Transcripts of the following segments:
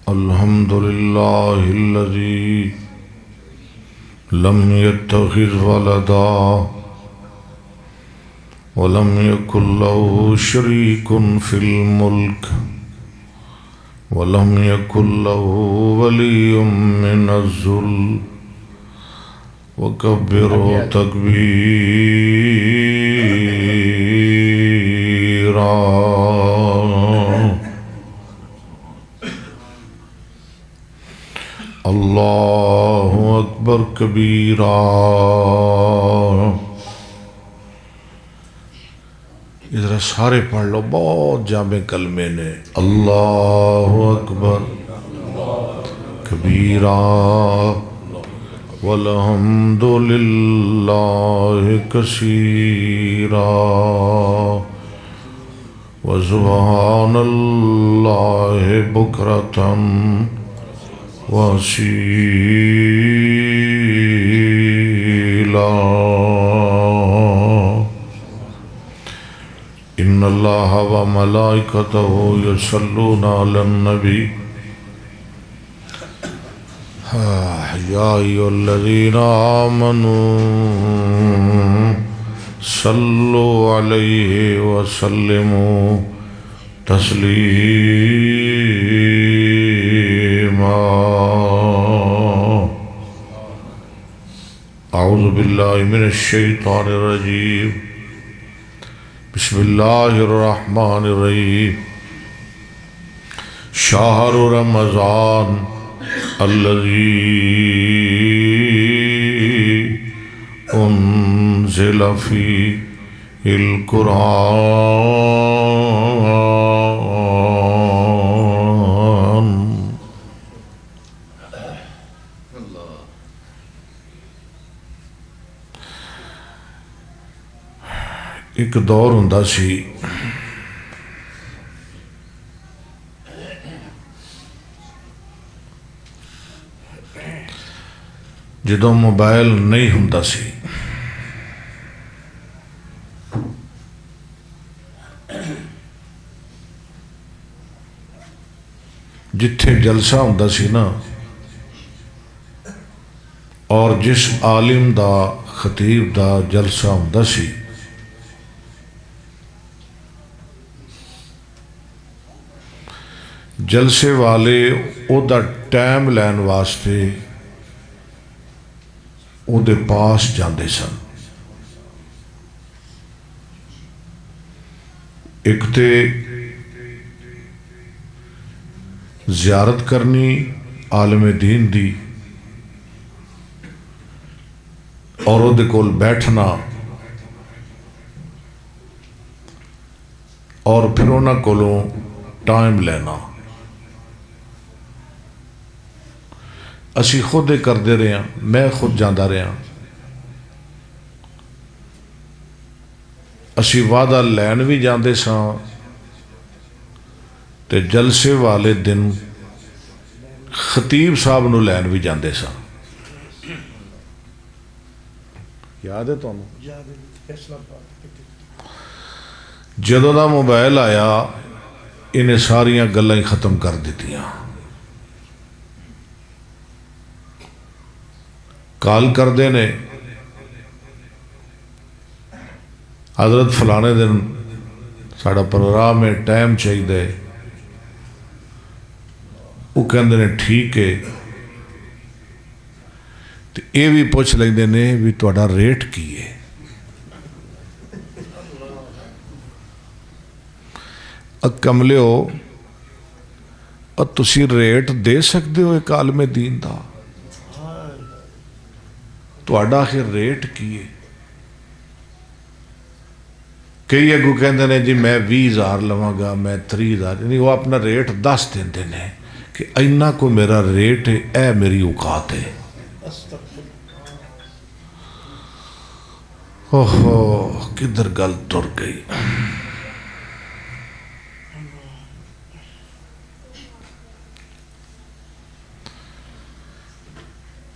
الحمد لله الذي لم يتخذ ولدا ولم يكن له شريك في الملك ولم يكن له ولي من الذل وكبره تكبيرا. اللہ اکبر کبیرا. ادھر سارے پڑھ لو، بہت جامع کلمے نے. اللہ اکبر کبیرا والحمد للہ کثیرا وسبحان اللہ بکرۃ وَأَصِيلًا. إِنَّ اللَّهَ وَمَلَائِكَتَهُ يُصَلُّونَ عَلَى النَّبِيِّ يَا أَيُّهَا الَّذِينَ آمَنُوا صَلُّوا عَلَيْهِ وَسَلِّمُوا تسلیما. اعوذ باللہ من الشیطان الرجیم. بسم اللہ الرحمن الرحیم. شہر رمضان الذی انزل فیہ القرآن. ایک دور ہوندا سی جدوں موبائل نہیں ہوندا سی. جتھے جلسہ ہوندا سی نا، اور جس عالم دا خطیب دا جلسہ ہوندا سی، جلسے والے او دا ٹائم لین واسطے او دے پاس جاندے سن. ایک تے زیارت کرنی عالم دین دی، اور او دے کول بیٹھنا، اور پھر انہاں کولوں ٹائم لینا. اسی خود کردے رہے ہیں، میں خود جاندہ رہے ہیں. اسی وعدہ لین بھی جاندے ساں تے جلسے والے دن خطیب صاحب نو لین بھی جاندے ساں. یاد ہے تو جدوں دا موبائل آیا انہیں ساریاں گلاں ختم کر دیتیاں. کال کر دینے، حضرت فلانے دن ساڑا پروگرام میں ٹائم چاہیے دے. وہ کہندے نے ٹھیک ہے. تو یہ بھی پوچھ لگتے نے بھی تہاڈا ریٹ کی ہے. کملے ہو تسی ریٹ دے سکتے ہو ایک عالم دین دا؟ تہاڈا آخر ریٹ کی ہے؟ کئی اگو کہندے نے جی میں 20,000 لواں گا، میں 30,000. یعنی وہ اپنا ریٹ دس دیندے نے کہ اینا کو میرا ریٹ ہے، اے میری اوقات ہے. اوہو کدھر گل تر گئی.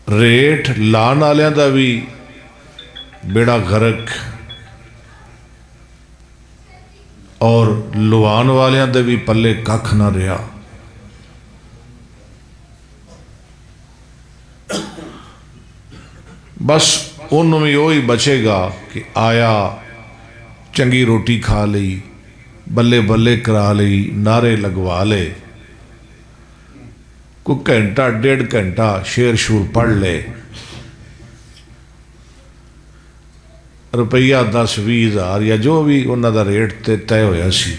ریٹ لان والوں دا بھی بیڑا غرق، اور لوان والیاں دے بھی پلے ککھ نہ رہا. بس انہوں میں وہی بچے گا کہ آیا چنگی روٹی کھا لئی، بلے بلے کرا لئی، نعرے لگوا لے، کوئی گھنٹہ ڈیڑھ گھنٹہ شعر شور پڑھ لے، روپیہ 10-20 ہزار یا جو بھی انہوں دا ریٹ تے طے ہویا سی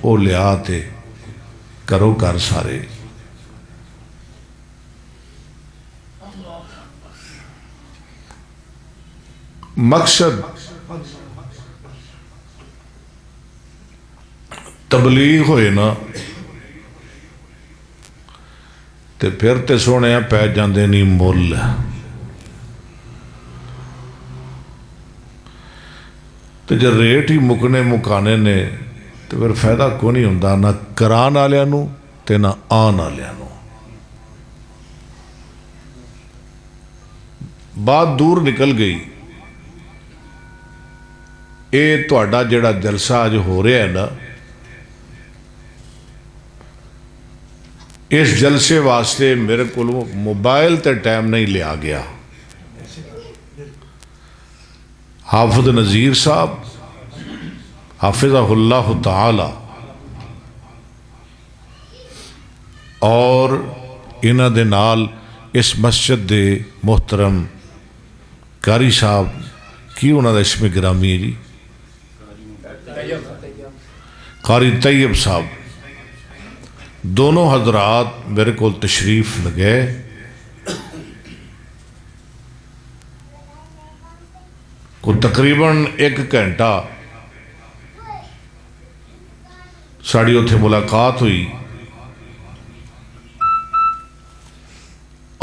وہ لیا تے کرو کر سارے. مقصد تبلیغ ہوئے نا تے پھر تے سونے پہ جاندے نہیں مول. تو جب ریٹ ہی مکنے مکانے نے تو پھر فائدہ کو نہیں ہوندہ نہ کران آلیاں نو تے نہ آن آلیاں نو. بات دور نکل گئی. اے تہاڈا جڑا جلسہ اج ہو رہا ہے نا، اس جلسے واسطے میرے کو موبائل تے ٹائم نہیں لیا گیا. حافظ نذیر صاحب حافظہ اللہ تعالی اور انہاں دے نال اس مسجد دے محترم قاری صاحب، کی انہاں دا اسم گرامی ہے جی، قاری طیب صاحب، دونوں حضرات میرے کو تشریف لگے. کو تقریباً 1 گھنٹہ ساڑی اتھے ملاقات ہوئی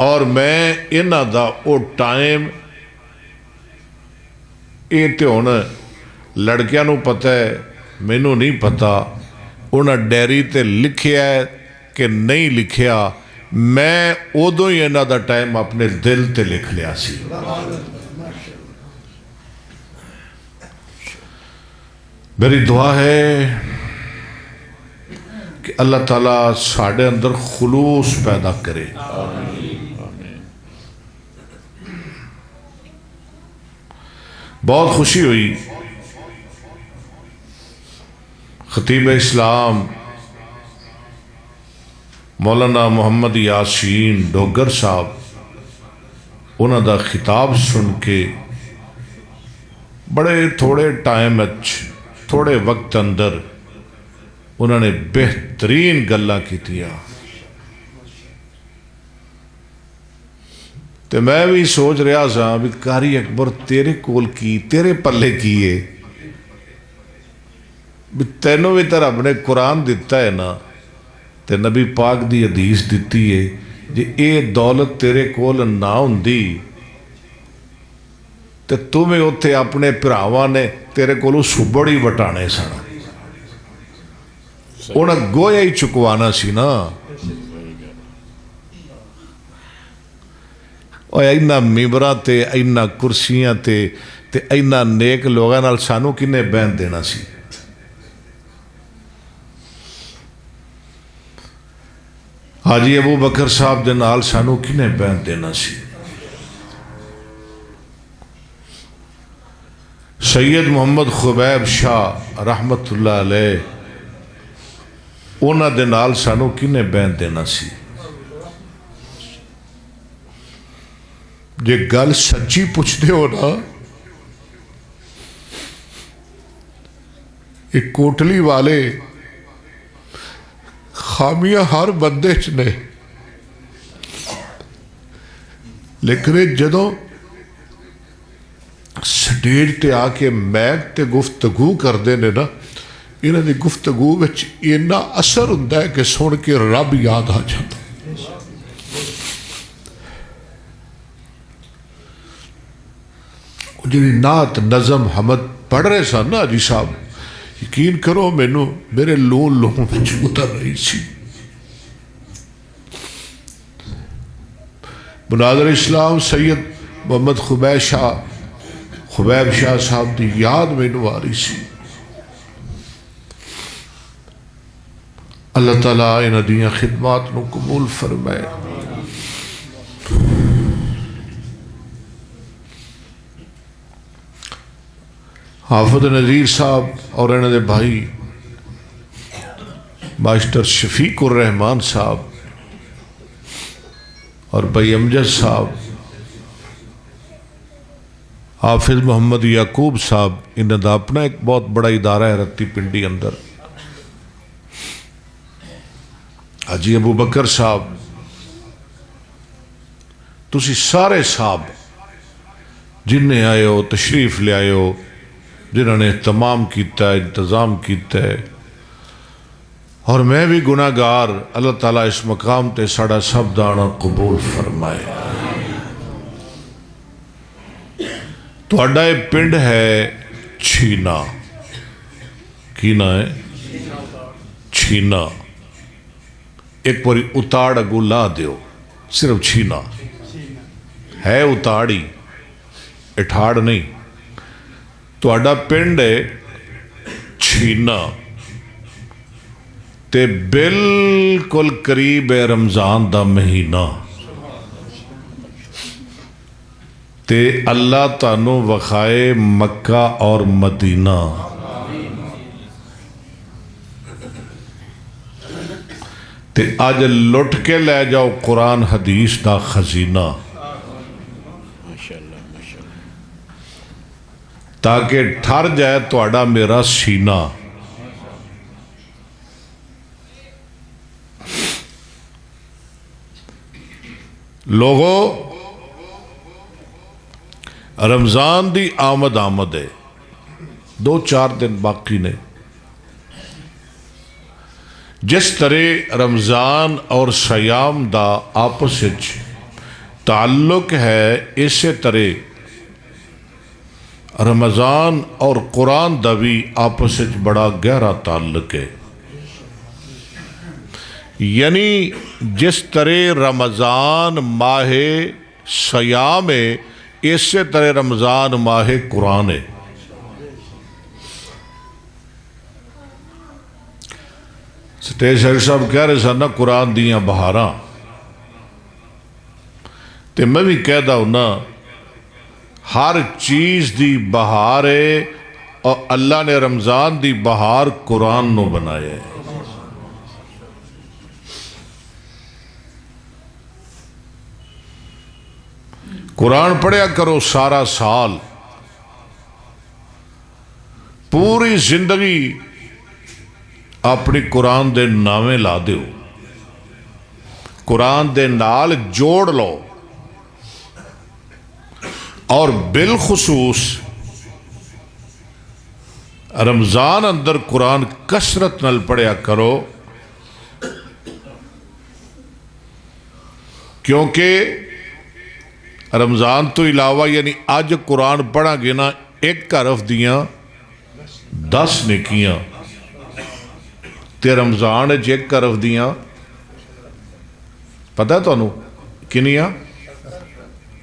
اور میں انہاں دا او ٹائم یہ تے ہن لڑکیاں نو پتہ ہے، مینوں نہیں پتا انہاں ڈیری تے لکھیا ہے کہ نہیں لکھیا. میں ادو ہی انہاں دا ٹائم اپنے دل تے لکھ لیا سی. میری دعا ہے کہ اللہ تعالیٰ ساڑھے اندر خلوص پیدا کرے. بہت خوشی ہوئی. خطیب اسلام مولانا محمد یاسین ڈوگر صاحب انہوں دا خطاب سن کے بڑے تھوڑے ٹائم تھوڑے وقت اندر انہوں نے بہترین گلاں کیتیاں. تو میں بھی سوچ رہا سا بھی قاری اکبر تیرے کول کی تیرے پلے کیے بھی تینوں بھی تر اپنے قرآن دیتا ہے نا تے نبی پاک دی حدیث دیتی ہے جی اے دولت تیرے کول نہ ہوندی تے تمہیں اتھے اپنے پراواں نے تیرے کولو سبڑی وٹانے سن. انہاں گویا ہی چکوانا سی نا. اور اینا ممبراں تے اینا کرسیاں تے اینا نیک لوگاں نال سانو کنے بین دینا سی. حاجی ابو بکر صاحب دے نال سانو کنے بین دینا سی. سید محمد خبیب شاہ رحمت اللہ علیہ انہاں دے نال سانو کنے بین دینا سی. جے گل سچی پوچھتے ہو نا ایک کوٹلی والے خامیاں ہر بندے چ نے، لیکن جدوں سٹیج تے آ کے میک تے گفتگو کردے نے نا انہاں دی گفتگو وچ اینا اثر ہوندا ہے کہ سن کے رب یاد آ جاتا. جنہی نعت نظم حمد پڑھ رہے سن نا جی صاحب، یقین کرو میرے لون لوہوں وچ اتر رہی سی. مناظر اسلام سید محمد خبیب شاہ صاحب دی یاد مینوں آ رہی سی. اللہ تعالیٰ انہاں دیاں خدمات نو قبول فرمائے۔ حافظ نذیر صاحب اور انہاں دے بھائی ماسٹر شفیق الرحمان صاحب اور بھائی امجد صاحب، حافظ محمد یعقوب صاحب، انہاں دا اپنا ایک بہت بڑا ادارہ ہے رتی پنڈی اندر، حاجی ابو بکر صاحب، تسی سارے صاحب جن نے آئے ہو، تشریف لے آئے ہو، جنہوں نے اہتمام کیتا ہے، انتظام کیتا ہے، اور میں بھی گناہ گار، اللہ تعالیٰ اس مقام تے ساڑا سب دانا قبول فرمائے۔ تو اڈا پنڈ ہے چھینا، کینا ہے چھینا، ایک باری اتاڑ اگو لا دیو، صرف چھینا ہے، اتاڑی اٹھاڑ نہیں۔ تو اڈا پنڈ ہے چھینا تے بالکل قریب ہے رمضان دا مہینہ، تے اللہ تانو وخائے مکہ اور مدینہ، تے آج لٹ کے لے جاؤ قرآن حدیث دا خزینہ، تاکہ ٹھر جائے تو اڈا میرا سینہ۔ لوگو رمضان دی آمد ہے، 2-4 دن باقی نے۔ جس طرح رمضان اور سیام دا آپس وچ تعلق ہے، اسی طرح رمضان اور قرآن دا بھی آپس وچ بڑا گہرا تعلق ہے۔ یعنی جس طرح رمضان ماہ سیام ہے، اسی طرح رمضان ماہ قرآن ہے۔ سٹیج شریف صاحب کہہ رہے سن نا قرآن دیاں بہاراں، تے میں بھی کہہ دا ہوں نا، ہر چیز دی بہار ہے، اور اللہ نے رمضان دی بہار قرآن نو بنایا ہے۔ قرآن پڑھیا کرو سارا سال، پوری زندگی اپنی قرآن دے نامے لا دیو، قرآن دے نال جوڑ لو، اور بالخصوص رمضان اندر قرآن کثرت نال پڑھیا کرو، کیونکہ رمضان تو علاوہ یعنی آج قرآن پڑھا گے نا، ایک حرف دیاں 10 نیکیاں، تے رمضان ایک حرف دیاں پتہ ہے تو انہوں کنیاں؟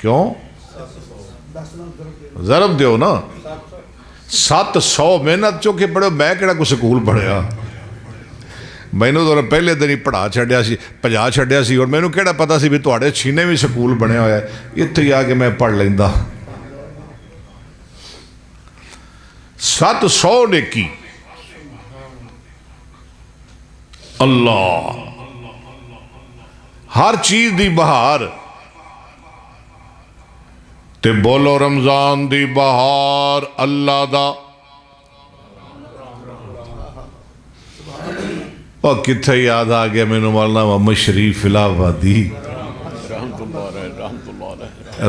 کیوں؟ ضرب دیو نا، 700 محنت چوکے پڑھو، میں کہڑا کو سکول پڑھیا، میں نے تو پہلے دن ہی پڑھا چھڑیا سی، پجا چھڑیا سی، اور میں نے کہڑا پتا سی بھی تواڈے چھینے بھی سکول بنے ہویا ہے، اتھے ہی آ کے میں پڑھ لیندہ۔ 700 نیکی، اللہ ہر چیز دی بہار، تے بولو رمضان دی بہار اللہ دا، اور کتھے یاد آ گیا میں نے مولانا محمد شریف الہٰبادی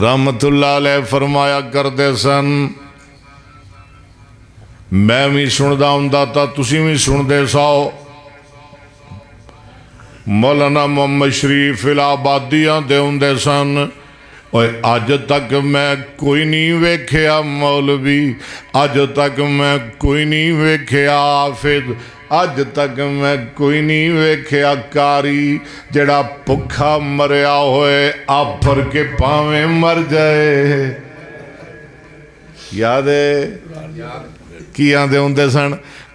رحمت اللہ علیہ فرمایا کرتے سن، میں بھی سندا ہوندا تا تسی بھی سندے ساؤ، مولانا محمد شریف الہٰبادی آندے ہوندے سن، اور اج تک میں کوئی نہیں ویکھیا مولوی، اج تک میں کوئی نہیں ویکھیا حافظ، اج تک میں کوئی نہیں ویکھیا کاری جڑا بھکھا مریا ہوئے آپھر کے پاویں مر جائے۔ یاد ہے کی آندے ہوندے سن،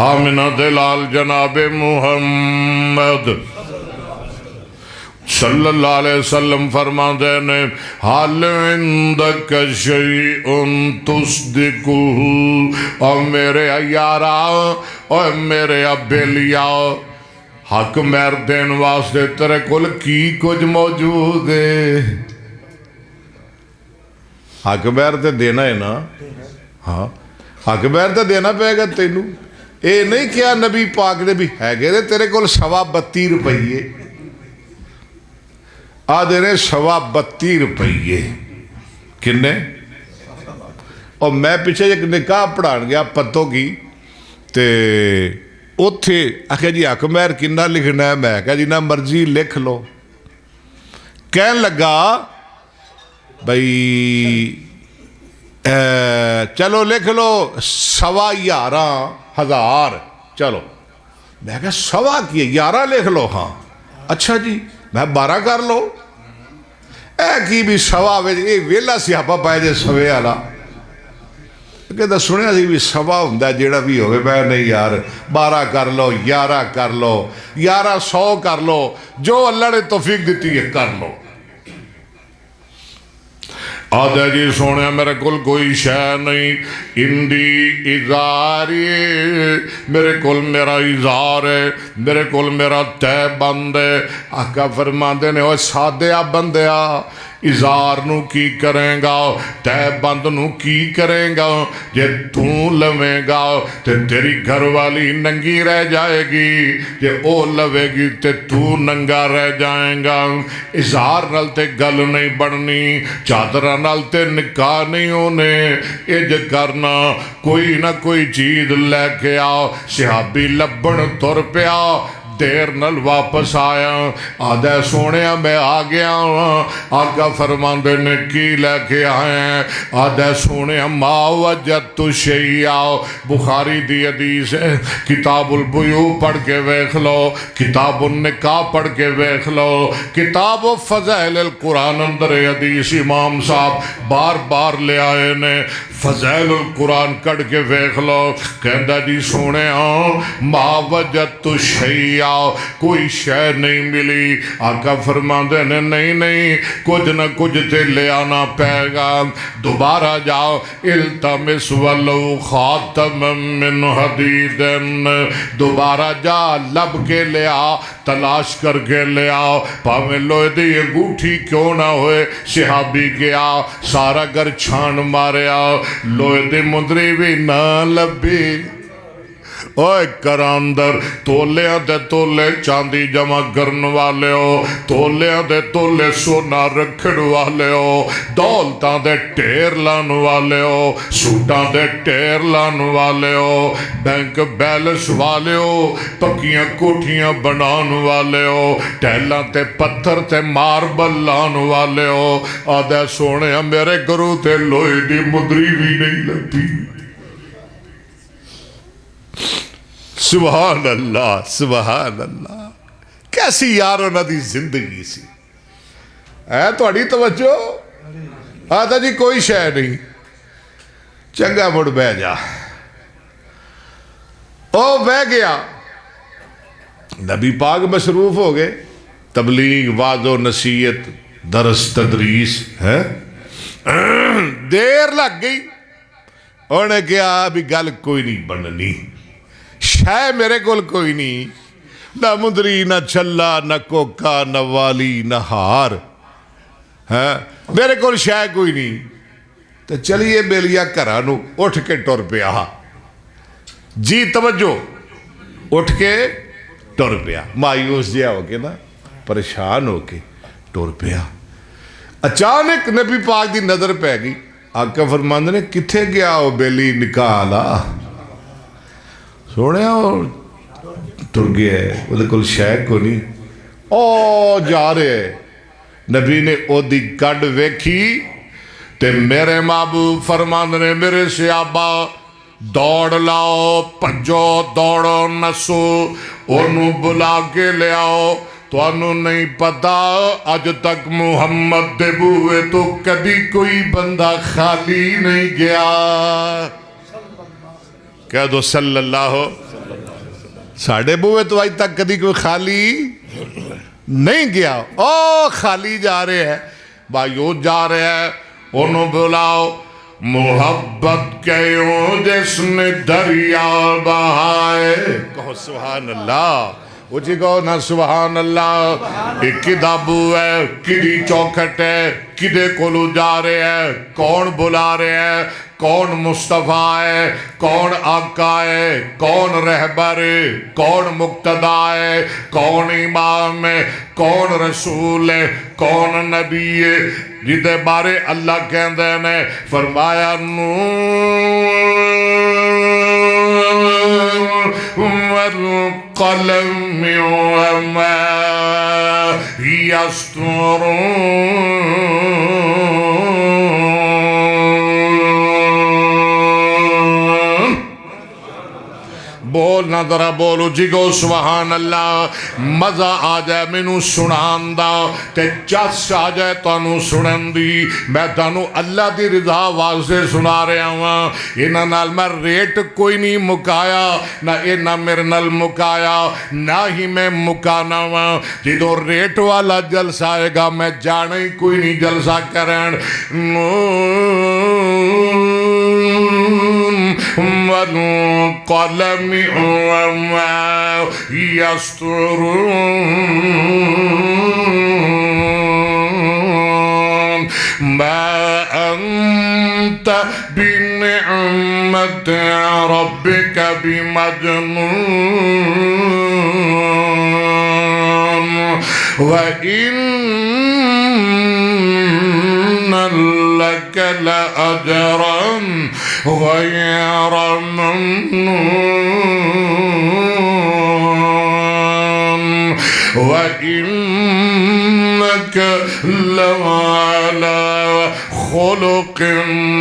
آمنہ دلال جناب محمد صلی اللہ علیہ وسلم فرماتے ہیں حال عندک شیئن تصدقہ، اور میرے یارا اور میرے بیلیا حق مہر دین واسطے تیرے کول کی کچھ موجود ہے؟ حق مہر تے دینا ہے نا، ہاں حق مہر تے دینا پے گا تینوں. اے نہیں کیا نبی پاک نے بھی ہے گے تیرے کول 32 روپیے آدھے نے 32 روپیے کنے. اور میں پیچھے ایک نکاح پڑھان گیا پتوں کی تے اتھے آخیا جی حق مہر کنا لکھنا ہے؟ میں کہا جی نہ مرضی لکھ لو. کہن لگا بھئی چلو لکھ لو 11,500. چلو میں کہا 1.25 کی 11 لکھ لو. ہاں اچھا جی میں 12 کر لو. اے کی بھی 1.25 یہ ویلا سیاپا پائے جے سوے والا کہتا سنیا سی بھی 1.25 ہوندا جیڑا بھی ہوئے. میں نہیں یار 12 کر لو 11 کر لو 1100 کر لو جو اللہ نے توفیق دیتی ہے کر لو. آدھا جی سونے میرے کل کوئی شے نہیں اندی ازاری، میرے کل میرا ازار ہے، میرے کل میرا تے بند ہے. آقا فرماندے نے اوہ سادیا بندیا ازار نو کی کریں گا، تے بند نو کی کریں گا؟ جے تو لویں گا تے تیری گھر والی ننگی رہ جائے گی، جے او لوے گی تے تو ننگا رہ جائیں گا. ازار نال تے گل نہیں بڑھنی، چادرہ نال تے نکاح نہیں ہونے. اج کرنا کوئی نہ کوئی چیز لے کے آؤ. صحابی لبن تر پیا، دیر نل واپس آیا. آدھے سونے میں آ گیا. آقا فرماندے نے کی لے کے آئے؟ آدھے سونے ما وجدت شیئا. بخاری دی حدیث ہے، کتاب البیوع پڑھ کے ویکھ لو، کتاب النکاح پڑھ کے ویکھ لو، کتاب فضائل القرآن اندر حدیث امام صاحب بار بار لے آئے نے. فضائل القرآن کڑھ کے ویکھ لو. کہندہ جی سونے ما وجدت شیئا، کوئی شے نہیں ملی. آقا فرماندے نے نہیں نہیں کچھ نہ کچھ تے لے آنا پے گا. دوبارہ جاؤ التمس ولو خاتم من حدید، دوبارہ جا لب کے لے آ، تلاش کر کے لے آؤ. پاویں لوہے دی انگوٹھی کیوں نہ ہوئے. صحابی گیا سارا گھر چھان ماریا، لوہے دی مندری بھی نہ لبی. اوے کراندر تولیاں دے تولے چاندی جمع کرن والے ہو، تولیاں دے تولے سونا رکھن والے ہو، دولتاں دے ٹیر لان والے ہو، سوٹاں دے ٹیر لان والے ہو، بینک بیلنس والے ہو، پکیاں کوٹھیاں بنان والے ہو، ٹیلاں تے پتھر تے ماربل لان والے ہو. آدھے سونے میرے گرو تے لوہے دی مدری بھی نہیں لگی. سبحان اللہ سبحان اللہ. کیسی یار انہاں دی زندگی سی. اے تہاڈی توجہ. آتا جی کوئی شے نہیں. چنگا مڑ بہ جا. او بہ گیا. نبی پاک مصروف ہو گئے، تبلیغ وعظ و نصیحت درس تدریس ہے. دیر لگ گئی. انہوں نے کہا ابھی گل کوئی نہیں بننی، شے میرے کول کوئی نہیں، نہ مدری نہ چھلا نہ کوکا نہ والی نہ ہار، میرے کول شے کوئی نہیں. تو چلیے بیلیا گھرانو اٹھ کے ٹر پیا. جی توجہ، اٹھ کے ٹر پیا. مایوس جہا ہو کے نا، پریشان ہو کے ٹر پیا. اچانک نبی پاک دی نظر پہ گئی. آقا فرماندے نے کتھے گیا وہ بیلی نکاح والا؟ سونے ٹر گیا ہے، وہ کل شے کو نہیں. او جا رہے. نبی نے او دی گڈ ویکھی تے میرے محبوب فرماندے نے میرے صحابہ دوڑ لاؤ، پجو دوڑو نسو، انہوں بلا کے لے آؤ. تو انہوں نہیں پتا اج تک محمد دے بوئے تو کبھی کوئی بندہ خالی نہیں گیا. کہہ دو صلی اللہ ساڑھے بوے تو آج تک کدی کوئی خالی نہیں گیا. او خالی جا رہے ہیں بھائیو جا رہے ہیں انہوں بلاؤ محبت کے یوں جس نے دریا بہائے. کہو سبحان اللہ. اچھی کہو نا سبحان اللہ. ایک کدابو ہے کدی چوکھٹ ہے کدے کولو جا رہے ہیں کون بلا رہے ہیں کون مصطفیٰ ہے کون آقا ہے کون رہبر ہے کون مقتدہ ہے کون امام ہے کون رسول ہے کون نبی ہے جدے بارے اللہ کہندے نے فرمایا والقلم وما يسطرون. بولنا ذرا بولو جی گو سبحان اللہ. مزہ آ جائے مینوں سنان دا تے چس آ جائے تانوں سنن دی. میں تانوں اللہ دی رضا واسطے سنا رہا ہوں. انہاں نال میں ریٹ کوئی نہیں مکایا نہ انہاں میرے نال مکایا نہ ہی میں مکانا وا. جدوں ریٹ والا جلسہ آئے گا میں جانا ہی کوئی نہیں جلسہ کرن. والقلم وما يسطرون. ما أنت بنعمة ربك بمجنون وإن لك لأجرا غير ممنون وإنك لعلى خلق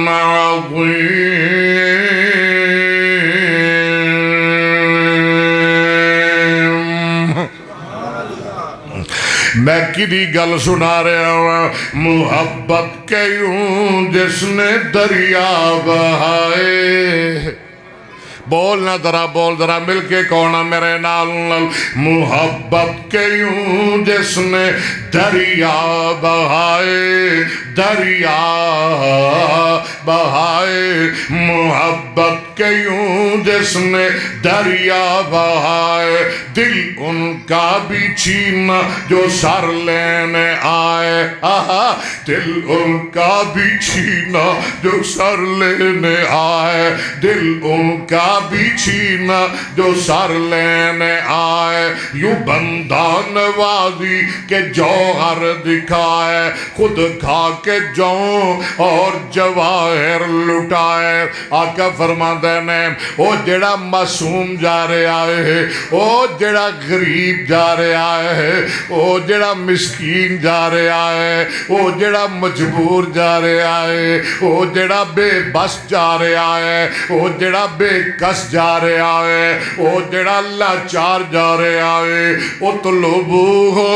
عظيم. میں کدی گل سنا رہا ہوں محبت کے یوں جس نے دریا بہائے. بولنا ذرا بول ذرا مل کے کونا میرے نال. محبت کے یوں جس نے دریا بہائے دریا بہائے. محبت کے یوں جس نے دریا بہائے. دل ان کا بھی چھینا جو سر لینے آئے. دل ان کا بھی چھینا جو سر لینے آئے. دل ان کا بھی چھینا جو سر لینے آئے. یوں بندہ نوازی کے جوہر دکھائے خود کھا کے جو اور جواہر لٹائے. آقا فرماندے نے او جڑا معصوم جا رہا ہے او جڑا غریب جا رہا ہے او جڑا مسکین جا رہا ہے او جڑا مجبور جا رہا ہے او جڑا بے بس جا رہا ہے او جڑا بے کس جا رہا ہے او جڑا لاچار جا رہا ہے اطلبو ہو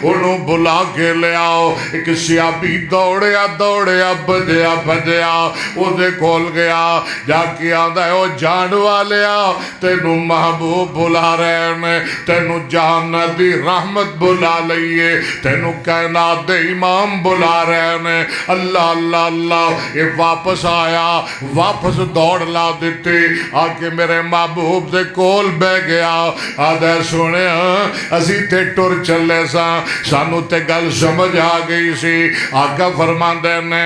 انہوں بلا کے لے آؤ. ایک سیابی دوڑیا دوڑیا بجیا بجیا او دے کھول گیا جا کے آدھا ہے او جان والیا تینوں محبوب بلا رہے ہیں تینوں جہنت دی رحمت بلا لئیے تینوں کائنات دے امام بلا رہے ہیں. اللہ اللہ اللہ. یہ واپس آیا واپس دوڑ لا دیتے آکے میرے محبوب دے کول بے گیا. آدھے سونے اسی تے ٹر چلے سا سانو تے گل سمجھ آ گئی سی. آقا فرماندے نے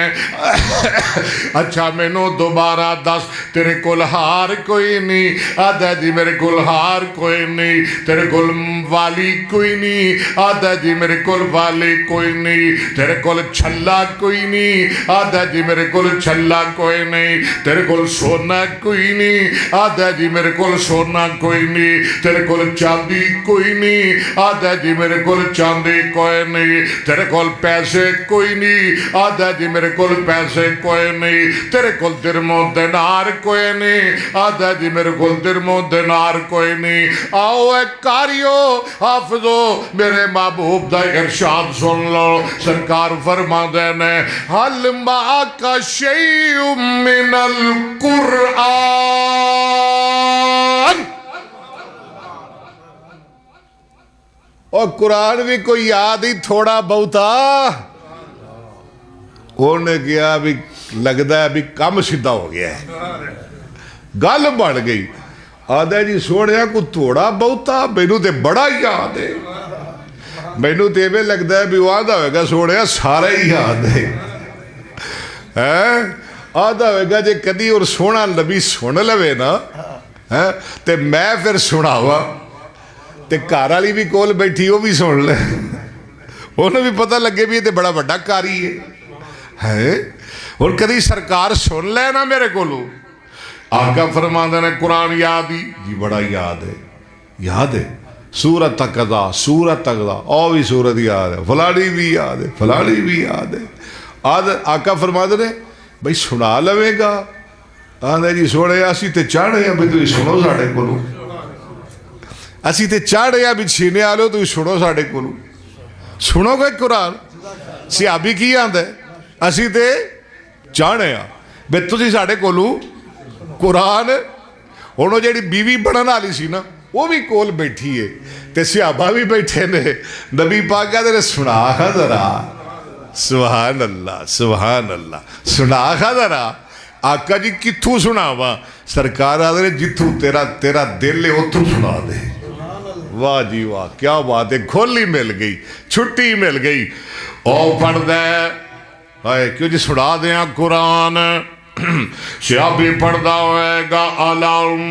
اچھا مینوں دوبارہ دس تیرے کول ہار کوئی نہیں. آدھا جی میرے کول ہار کوئی نہیں. تیرے کول والی کوئی نہیں. آدھا جی میرے کول والی کوئی نہیں. تیرے کول چھلا کوئی نہیں. آدھا جی میرے کول چھلا کوئی نہیں. تیرے کول سونا کوئی نہیں. آدھا جی میرے کول سونا کوئی نہیں. تیرے کول چاندی کوئی نہیں. آدھا جی میرے کول چاندی کوئی نہیں. تیرے کول پیسے کوئی نہیں. آدھا جی میرے کول پیسے کوئی نہیں. تیرے کول درم و دینار کوئی نہیں. نہیں آدھا جی میرے کو درمو دینار کوئی نہیں آؤ اے کاریو حافظو میرے محبوب دا ارشاد سن لو سرکار فرما دینے حل معاک شیء من القرآن اور قرآن بھی کوئی یاد ہی تھوڑا بہتا انہیں کیا ابھی لگتا ہے ابھی کم سیدھا ہو گیا ہے گل بڑھ گئی آدھا جی سونے کو تھوڑا بہتا مینوں تے بڑا یاد ہے مینوں تے میں لگتا ہے بھی وہ آدھا ہوئے گا سونے سارا ہی یاد ہے آدھا ہوئے گا جے کدی اور سونا نبی سن لوے نا تے میں پھر سناوا تے گھر والی بھی کول بیٹھی وہ بھی سن لے انہوں بھی پتہ لگے بھی یہ تے بڑا بڑا کاری ہے اور کدی سرکار سن لے نا میرے کولو آقا فرماندے نے قرآن یاد ہی جی بڑا یاد ہے سورت تقضا سورت تقضا او بھی سورت یاد ہے فلانی بھی یاد ہے فلانی بھی یاد ہے آقا فرماندے نے بھئی سنا لوے گا آدھے جی سوڑے اسی تے چاڑھے ہیں بھئی تو سنو ساڑھے کولو اسی تے چاڑھے ہیں بھی چھینے آلو تو سنو ساڑھے کولو سنو گے قرآن صحابی کی آندھے اسی تے چاڑھے ہیں بے تسی ساڑھے کولو قرآن انہوں جیڑی بیوی بڑھن آلی سی نا وہ بھی کول بیٹھی ہے تے صحابہ بھی بیٹھے نے نبی پاک کہتے نے سنا ذرا سبحان اللہ سبحان اللہ سنا ذرا آقا جی کتھوں سناوا سرکار آدھے جتھوں تیرا دل ہے اتھوں سنا دے واہ جی واہ کیا بات ہے کھولی مل گئی چھٹی مل گئی او پڑھ دے کیوں جی سنا دیں قرآن شیابی پڑھدا ہوئے گا علام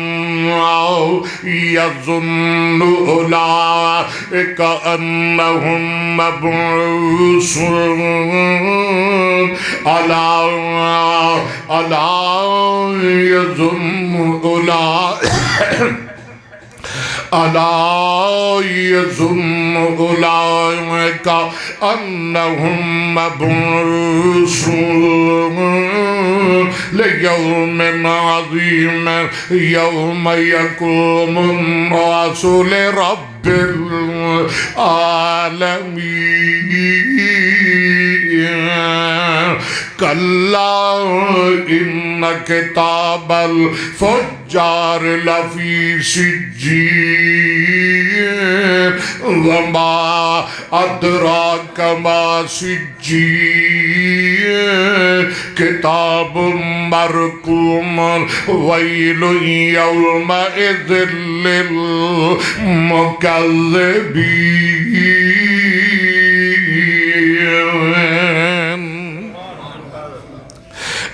یظن اولئک انہم مبعوثون علام یظن اولئک ألا يظن أولئك أنهم مبعوثون ليوم عظيم يوم يقوم الناس لرب العالمين كلا إن كتاب الفجار لفي سجين وما أدراك ما سجين كتاب مرقوم ويل يومئذ للمكذبين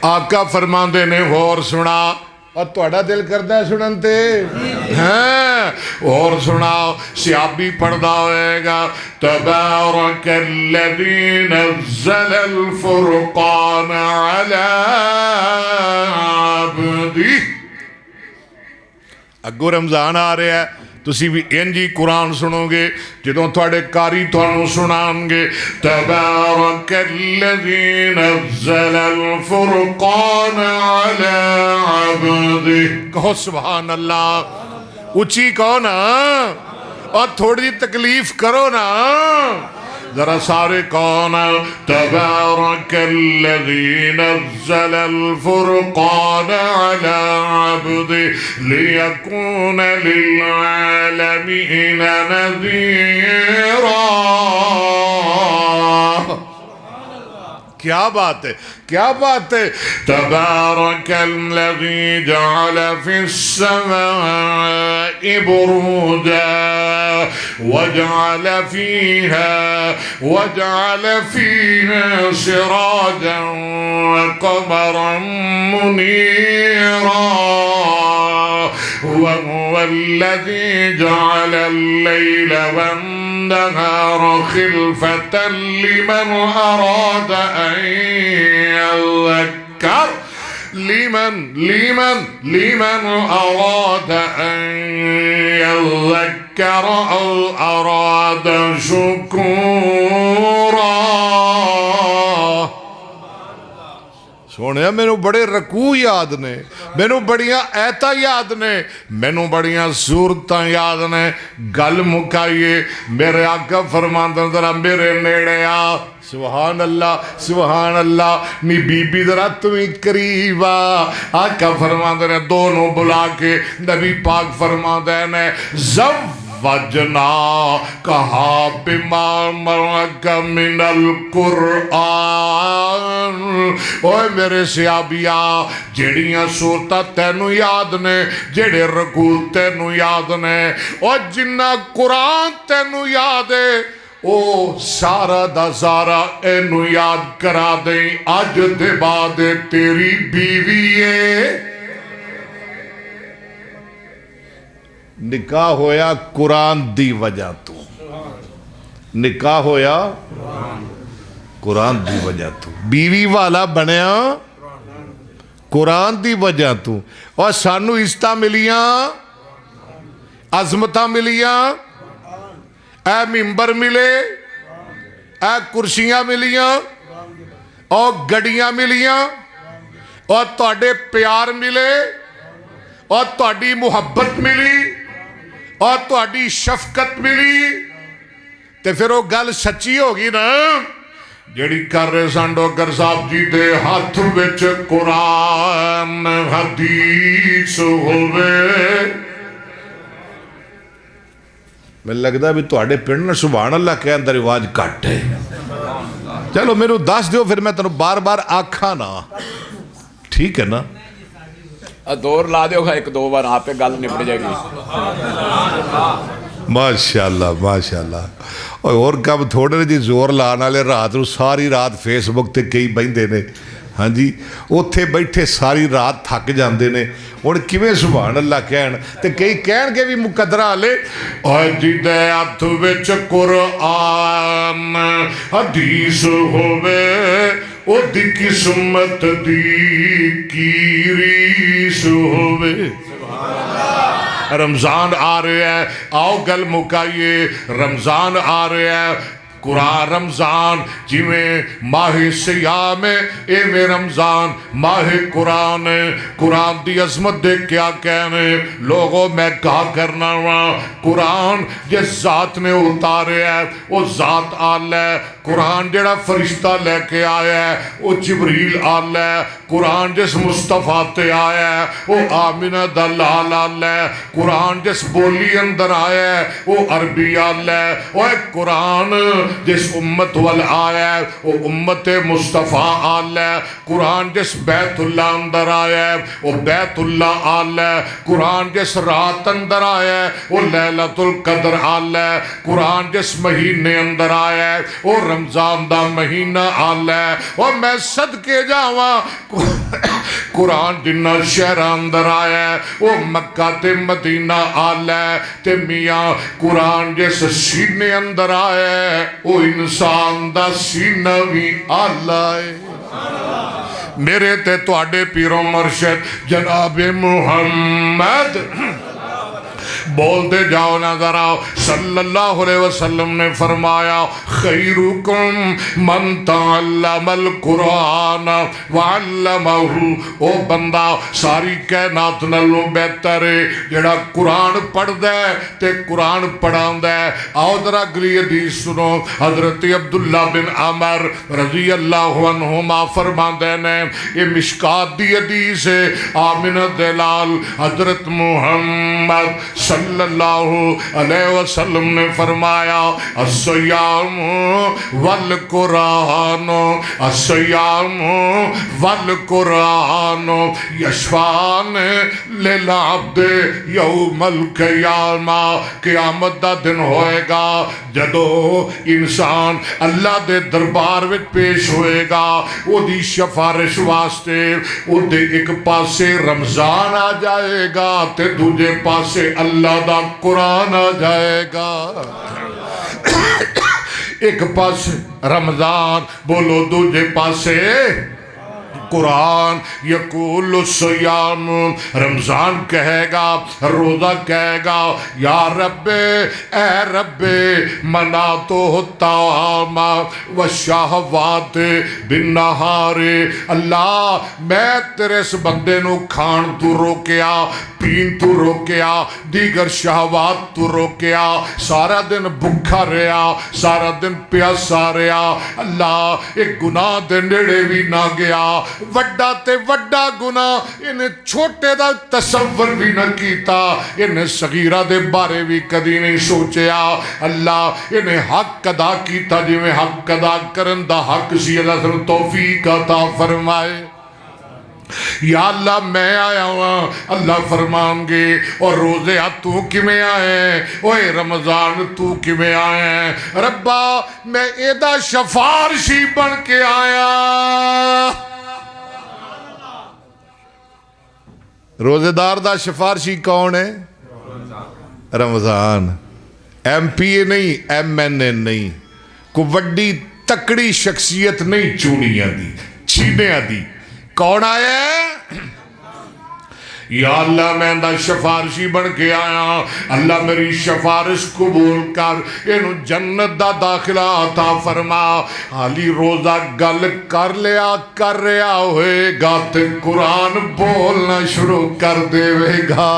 آقا فرماندے نے اور سنا اور توڑا دل کردہ ہے سننتے ہیں اور سناؤ صحابی پڑھدا ہوئے گا تبارک الذی نزل الفرقان علی عبدی اگو رمضان آ رہے ہیں تسی بھی انجی قرآن سنو گے جدوں تھوڑے کاری تھانوں سنان گے تبارک الذی نزل الفرقان علی عبدہ کہو سبحان اللہ اچھی کہو نا اور تھوڑی تکلیف کرو نا ذرا سارے کون تبارک الذی نزل الفرقان علی عبدہ لیکون للعالمین نذیرا کیا بات ہے کیا بات ہے تبارک الذی جعل فی السماء بروجا وجعل فيها سراجا وقمرا منيرا وهو الذي جعل الليل والنهار خلفة لمن أراد أن يذكر لمن أراد أن يذكر أو أراد شكورا سونے مینوں بڑے رکوع یاد نے, مینوں بڑیاں ایتاں یاد نے, مینوں بڑیاں صورتاں یاد نے. گل مکائیے, میرے آقا فرماندے ذرا میرے نیڑے آ. سبحان اللہ سبحان اللہ. نی بی بی ذرا تمہیں قریب آ. آقا فرماندے نے دونوں بلا کے نبی پاک فرماندے نے وجنا کہا بما مرک من القرآن. اوے میرے صحابیا, جیڑیاں صورتاں تینوں یاد نے, جیڑے رکوع تینوں یاد نے, اور جنہ قرآن تینوں یاد ہے, او سارا دا سارا اینو یاد کرا دیں. اج دے بعد تیری بیوی ہے. نکاح ہویا قرآن دی وجہ تو, نکاح ہویا قرآن دی وجہ تو, بیوی والا بنیا قرآن دی وجہ تو. اور سانو عزتاں ملیاں, عظمتاں ملیاں, اے ممبر ملے, اے کرسیاں ملیاں, اور گڑیاں ملیاں, اور تواڈے پیار ملے, اور تواڈی محبت ملی, اور تواڈی شفقت ملی. تے پھر وہ گل سچی ہوگی نا جیڑی کر رہے سن ڈوگر صاحب جی دے ہاتھ وچ قرآن حدیث ہوئے. میں لگدا بھی تواڈے پنڈ نہ سبحان اللہ کہن دا رواج گھٹ ہے. چلو میرے دس دیو پھر میں تینوں بار بار آکھاں نا, ٹھیک ہے نا. دور لا دیو گا ایک دو بار, آپ پہ گل نپٹ جائے گی. ماشاءاللہ ماشاءاللہ. اور کب تھوڑے جی زور لانے والے رات نو ساری رات فیس بک تے کئی بہندے نے, ہاں جی اوتھے بیٹھے ساری رات تھک جاندے نے. ہن کیویں سبحان اللہ کہن تے کئی کہن کے بھی مقدرہ لے. اور جی دے ہاتھ وچ قرآن حدیث ہووے, او دی قسمت دی کی ریس ہووے. رمضان آ رہے ہیں, آؤ گل مکائیے. رمضان آ رہے ہیں, قرآن رمضان جویں ماہ سیام اے میں رمضان ماہ قرآن. قرآن دی عظمت دے کیا کہنے لوگوں, میں کہا کرنا ہوا قرآن جس ذات نے اتارے ہے وہ ذات آل ہے. قرآن جڑا فرشتہ لے کے آیا ہے وہ جبریل آل ہے. قرآن جس مصطفیٰ تے آیا ہے وہ آمینہ دا لال آل ہے. قرآن جس بولی اندر آیا ہے وہ عربی آل ہے. وہ قرآن جس امت وال آیا ہے وہ امت مصطفیٰ آل ہے. قرآن جس بیت اللہ اندر آیا ہے وہ بیت اللہ آل ہے. قرآن جس رات اندر آیا ہے وہ لیلۃ القدر آل ہے. قرآن جس مہینے اندر آیا ہے وہ رمضان دا مہینہ آل ہے. اور میں صدقے جاواں قرآن جنہ شہر اندر آیا ہے وہ مکہ تے مدینہ آل ہے. تے میاں قرآن جس سینے اندر آیا ہے وہ انسان دا سینہ بھی آل ہے. میرے تے تواڈے پیرو مرشد جناب محمد بول دے جاؤ نا ذرا. صلی اللہ علیہ وسلم نے فرمایا خیرکم من تعلم القرآن وعلمہ. او بندہ ساری کائنات نالوں بہتر ہے جڑا قرآن پڑھ دے تے قرآن پڑھان دے. آؤ ذرا اگلی حدیث سنو. حضرت عبداللہ بن عمر رضی اللہ عنہما فرماندے نے, یہ مشکات دی حدیث ہے. آمنہ دلال حضرت محمد صلی اللہ علیہ وسلم نے فرمایا الصیام والقرآن, الصیام والقرآن یشفعان للعبد یوم القیامہ. قیامت دا دن ہوئے گا جدو انسان اللہ دے دربار میں پیش ہوئے گا, وہ دی شفارش واسطے وہ دے ایک پاسے رمضان آ جائے گا تے دوجے پاسے اللہ دا قرآن آ جائے گا. ایک پاس رمضان بولو, دوجے پاسے قرآن یقول الصیام، رمضان کہے گا، روزہ کہے گا یا رب اے رب منعت الطعام والشہوات بالنہار، اللہ میں تیرے اس بندے نو کھان تو روکیا، پین تو روکیا، دیگر شہوات تو روکیا، سارا دن بھکھا رہا، سارا دن پیاسا رہا، اللہ ایک گناہ دے نیڑے بھی نہ گیا، وڈا تے وڈا گناہ انہیں چھوٹے دا تصور بھی نہ کیتا، انہیں صغیرہ دے بارے بھی کدی نہیں سوچیا، اللہ انہیں حق ادا کیتا جو میں حق ادا کرن دا حق سی، اللہ سن توفیق عطا فرمائے۔ یا اللہ میں آیا ہوں، اللہ فرمان گے اور روزے تو کمیں آئے، اوے رمضان تو کمیں آئے، ربا میں ایدہ شفارشی بن کے آیا۔ روزے دار دا شفارشی کون ہے؟ رمضان۔ ایم پی اے نہیں، ایم این اے نہیں، کو وڈی تکڑی شخصیت نہیں، چونیاں دی چھینیاں دی، کون آیا ہے؟ یا اللہ میں دا شفارشی بن کے آیا، اللہ میری شفارش قبول کر، انہوں جنت دا داخلہ عطا فرما۔ حالی روزہ گل کر رہا ہوئے گا تے قرآن بولنا شروع کر دے گا،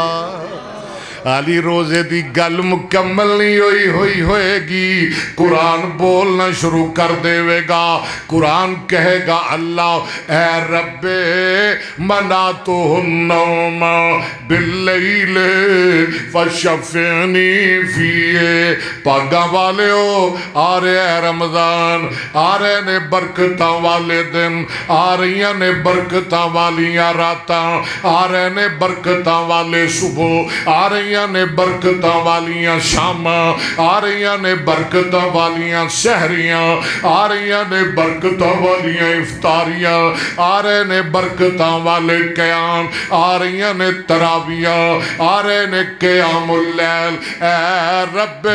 حالی روزے دی گل مکمل نہیں ہوئے گی، قرآن بولنا شروع کر دے گا، قرآن کہے گا اللہ اے رب منعتہ النوم باللیل فشفعنی فیہ، پاگا والے ہو آ رہے ہیں رمضان، آ رہے نے برکتاں والے دن، آ رہی نے برکتاں والیاں راتاں، آ رہے نے برکتاں والے صبح، آ رہی نے برکتاں والیاں شام، آ رہی نے برکتاں والیاں سحریاں، آ رہی نے برکتاں والیاں افطاریاں، آ رہے نے برکتاں والے قیام، آ رہی نے تراویاں، آ رہے نے قیام اللیل، اے رب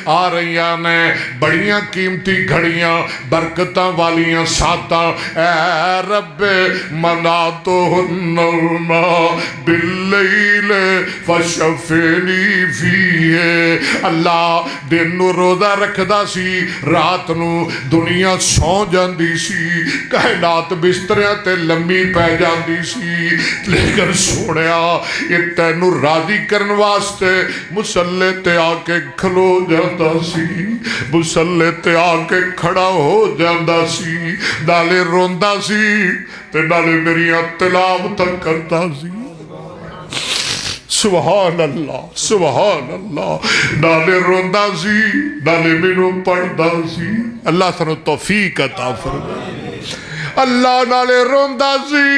آ رہی نے بڑیاں قیمتی گھڑیاں برکتاں والیاں ساتاں، اے رب منعتہ النوم باللیل فشفعنی فیہ، اللہ دن نو روزہ رکھ دا سی، رات نو دنیا سو جاندی سی، کائنات بستریاں تے لمبی پہ جاندی سی، لیکن سونیا یہ تینو راضی کرن واسطے مسلے تے آ کے کھلو جاتا سی، مسلے تے آ کے کھڑا ہو جاندہ سی، نالے روندہ سی تے نالے میری تلاوت کرتا سی، سبحان اللہ سبحان اللہ، نالے روندہ سی نالے مینوں پڑھدا سی، اللہ سانو توفیق عطا فرمائے۔ اللہ نالے روندہ سی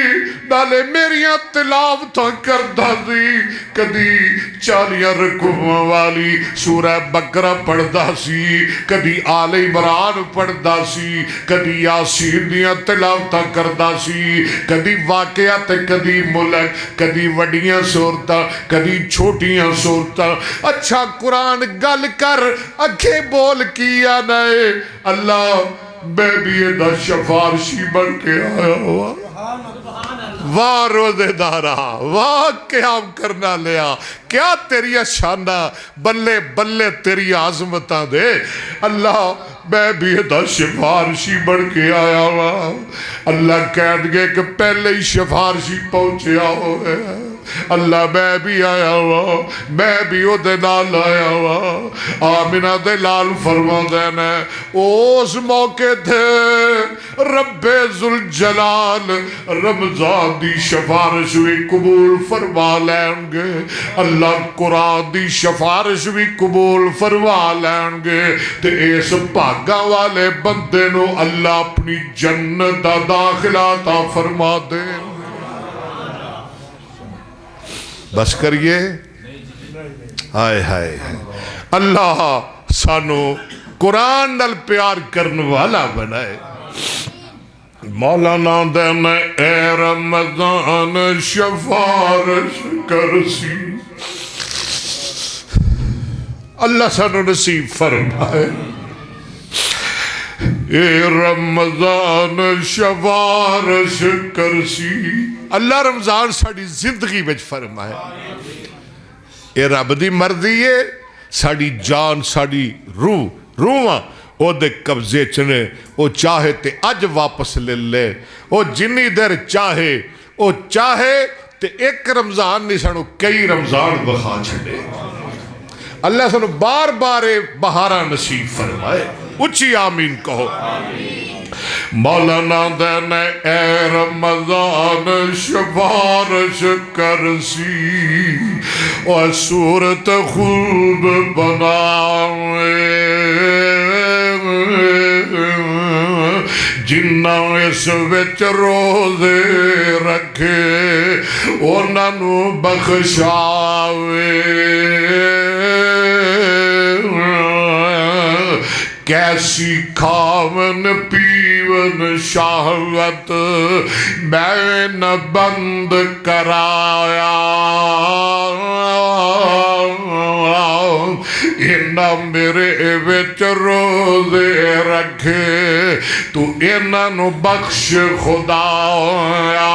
نالے میریاں تلاوتاں کردا سی، کدی 40 رکوعاں والی سورہ بقرہ پڑھدا سی، کدی آل عمران پڑھدا سی، کدی یاسین دیاں تلاوتاں کردا سی، کدی واقعہ تے کدی ملک، کدی وڈیاں سورتاں کدی چھوٹیاں سورتاں۔ اچھا قرآن گل کر اکھے بول کیا نئے، اللہ میں بھی یہ دا شفارشی بن کے آیا ہوا، واہ روزے دارا، واہ قیام کرنا لیا، کیا تیری شانہ، بلے بلے تیری عظمتاں دے، اللہ میں بھی یہ دا شفارشی بن کے آیا ہوا۔ اللہ کہہ گے کہ پہلے ہی شفارشی پہنچیا ہوئے، اللہ میں بھی آیا ہوا، میں بھی او دے نال آیا ہوا۔ آمینہ دے لال فرما دینا اس موقع تھے رب ذوالجلال رمضان دی شفارش بھی قبول فرما لیں گے، اللہ قرآن دی شفارش بھی قبول فرما لیں گے، تے اس بھاگا والے بندے نو اللہ اپنی جنت دا داخلہ عطا فرما دے۔ بس کریے، ہائے ہائے، اللہ سانو قرآن نال پیار کرن والا بنائے۔ مولانا دین اے رمضان شفارش کرسی، اللہ سانو نصیب فرمائے۔ اے رمضان شوارش کرسی اللہ رمضان ساڑی زندگی بچ فرمائے اے رب دی مرضی ہے ساڑی جان ساڑی روح او دے قبضے چنے او چاہے تے اج واپس لے لے او جنی دیر چاہے او چاہے تے ایک رمضان نہیں سانو کئی رمضان بخا چھڑے اللہ سانو بار بار بہارا نصیب فرمائے اچھی آمین کہو مولانا دینے اے رمضان شفارش کرسی او صورت خوب بنائے جنہ اس وچ روزے رکھے انہاں نو بخشاوے کیسی کھاون پیون شہوت میں نہ بند کرایا انہاں میرے وچ روزے رکھے تو انہاں نو بخش خدایا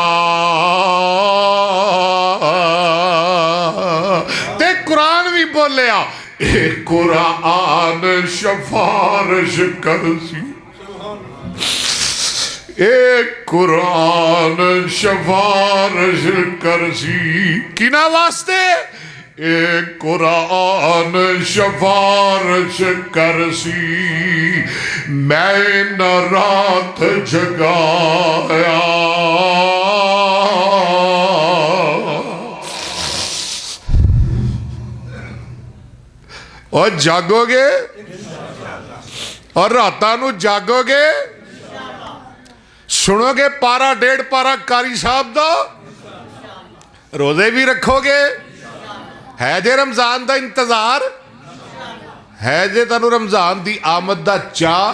تے قرآن بھی بولیا اے قرآن شفارش کرسی اے قرآن شفارش کرسی کنا واسطے اے قرآن شفارش کرسی میں نہ رات جگایا اور جاگو گے اور راتانو جاگو گے سنو گے پارا ڈیڑھ پارا کاری صاحب دا روزے بھی رکھو گے ہے جے رمضان دا انتظار ہے جے تانو رمضان دی آمد دا چاہ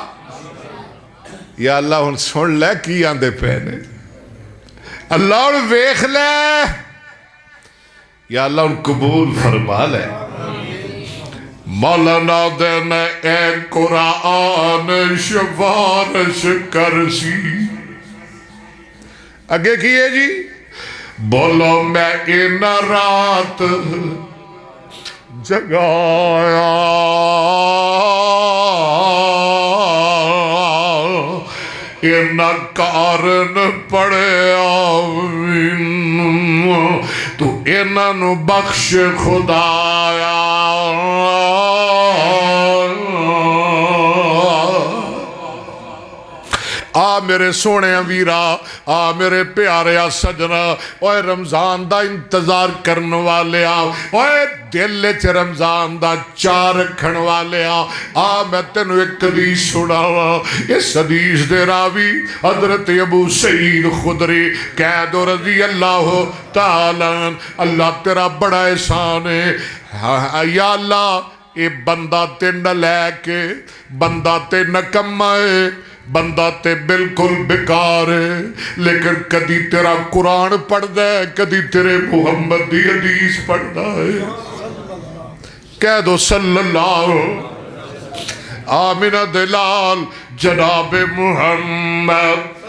یا اللہ ان سن لے کی آندے پہنے اللہ ان ویخ لے یا اللہ ان قبول فرما لے مولانا دینے اے قرآن شفارش کرسی اگے کیے جی بولو میں ان رات جگایا ان کارن پڑیا تو انہاں نو بخش خدایا آ میرے سونے ویرا آ میرے پیارے سجنا اوے رمضان دا انتظار کرن والے اوے دل چ رمضان دا چاہ رکھن والے آ میں تینوں ایک حدیث سناواں اس حدیث دے راوی حضرت ابو سعید خدری کہہ دو رضی اللہ تعالی اللہ تیرا بڑا احسان ہے یا اللہ اے بندہ تے نہ لے کے بندہ تے نکما ہے بندہ تے بالکل بیکار ہے لیکن کدی تیرا قرآن پڑھ دے کدی تیرے محمد دی حدیث پڑھ دے کہہ دو صلی اللہ آمینہ دلال جناب محمد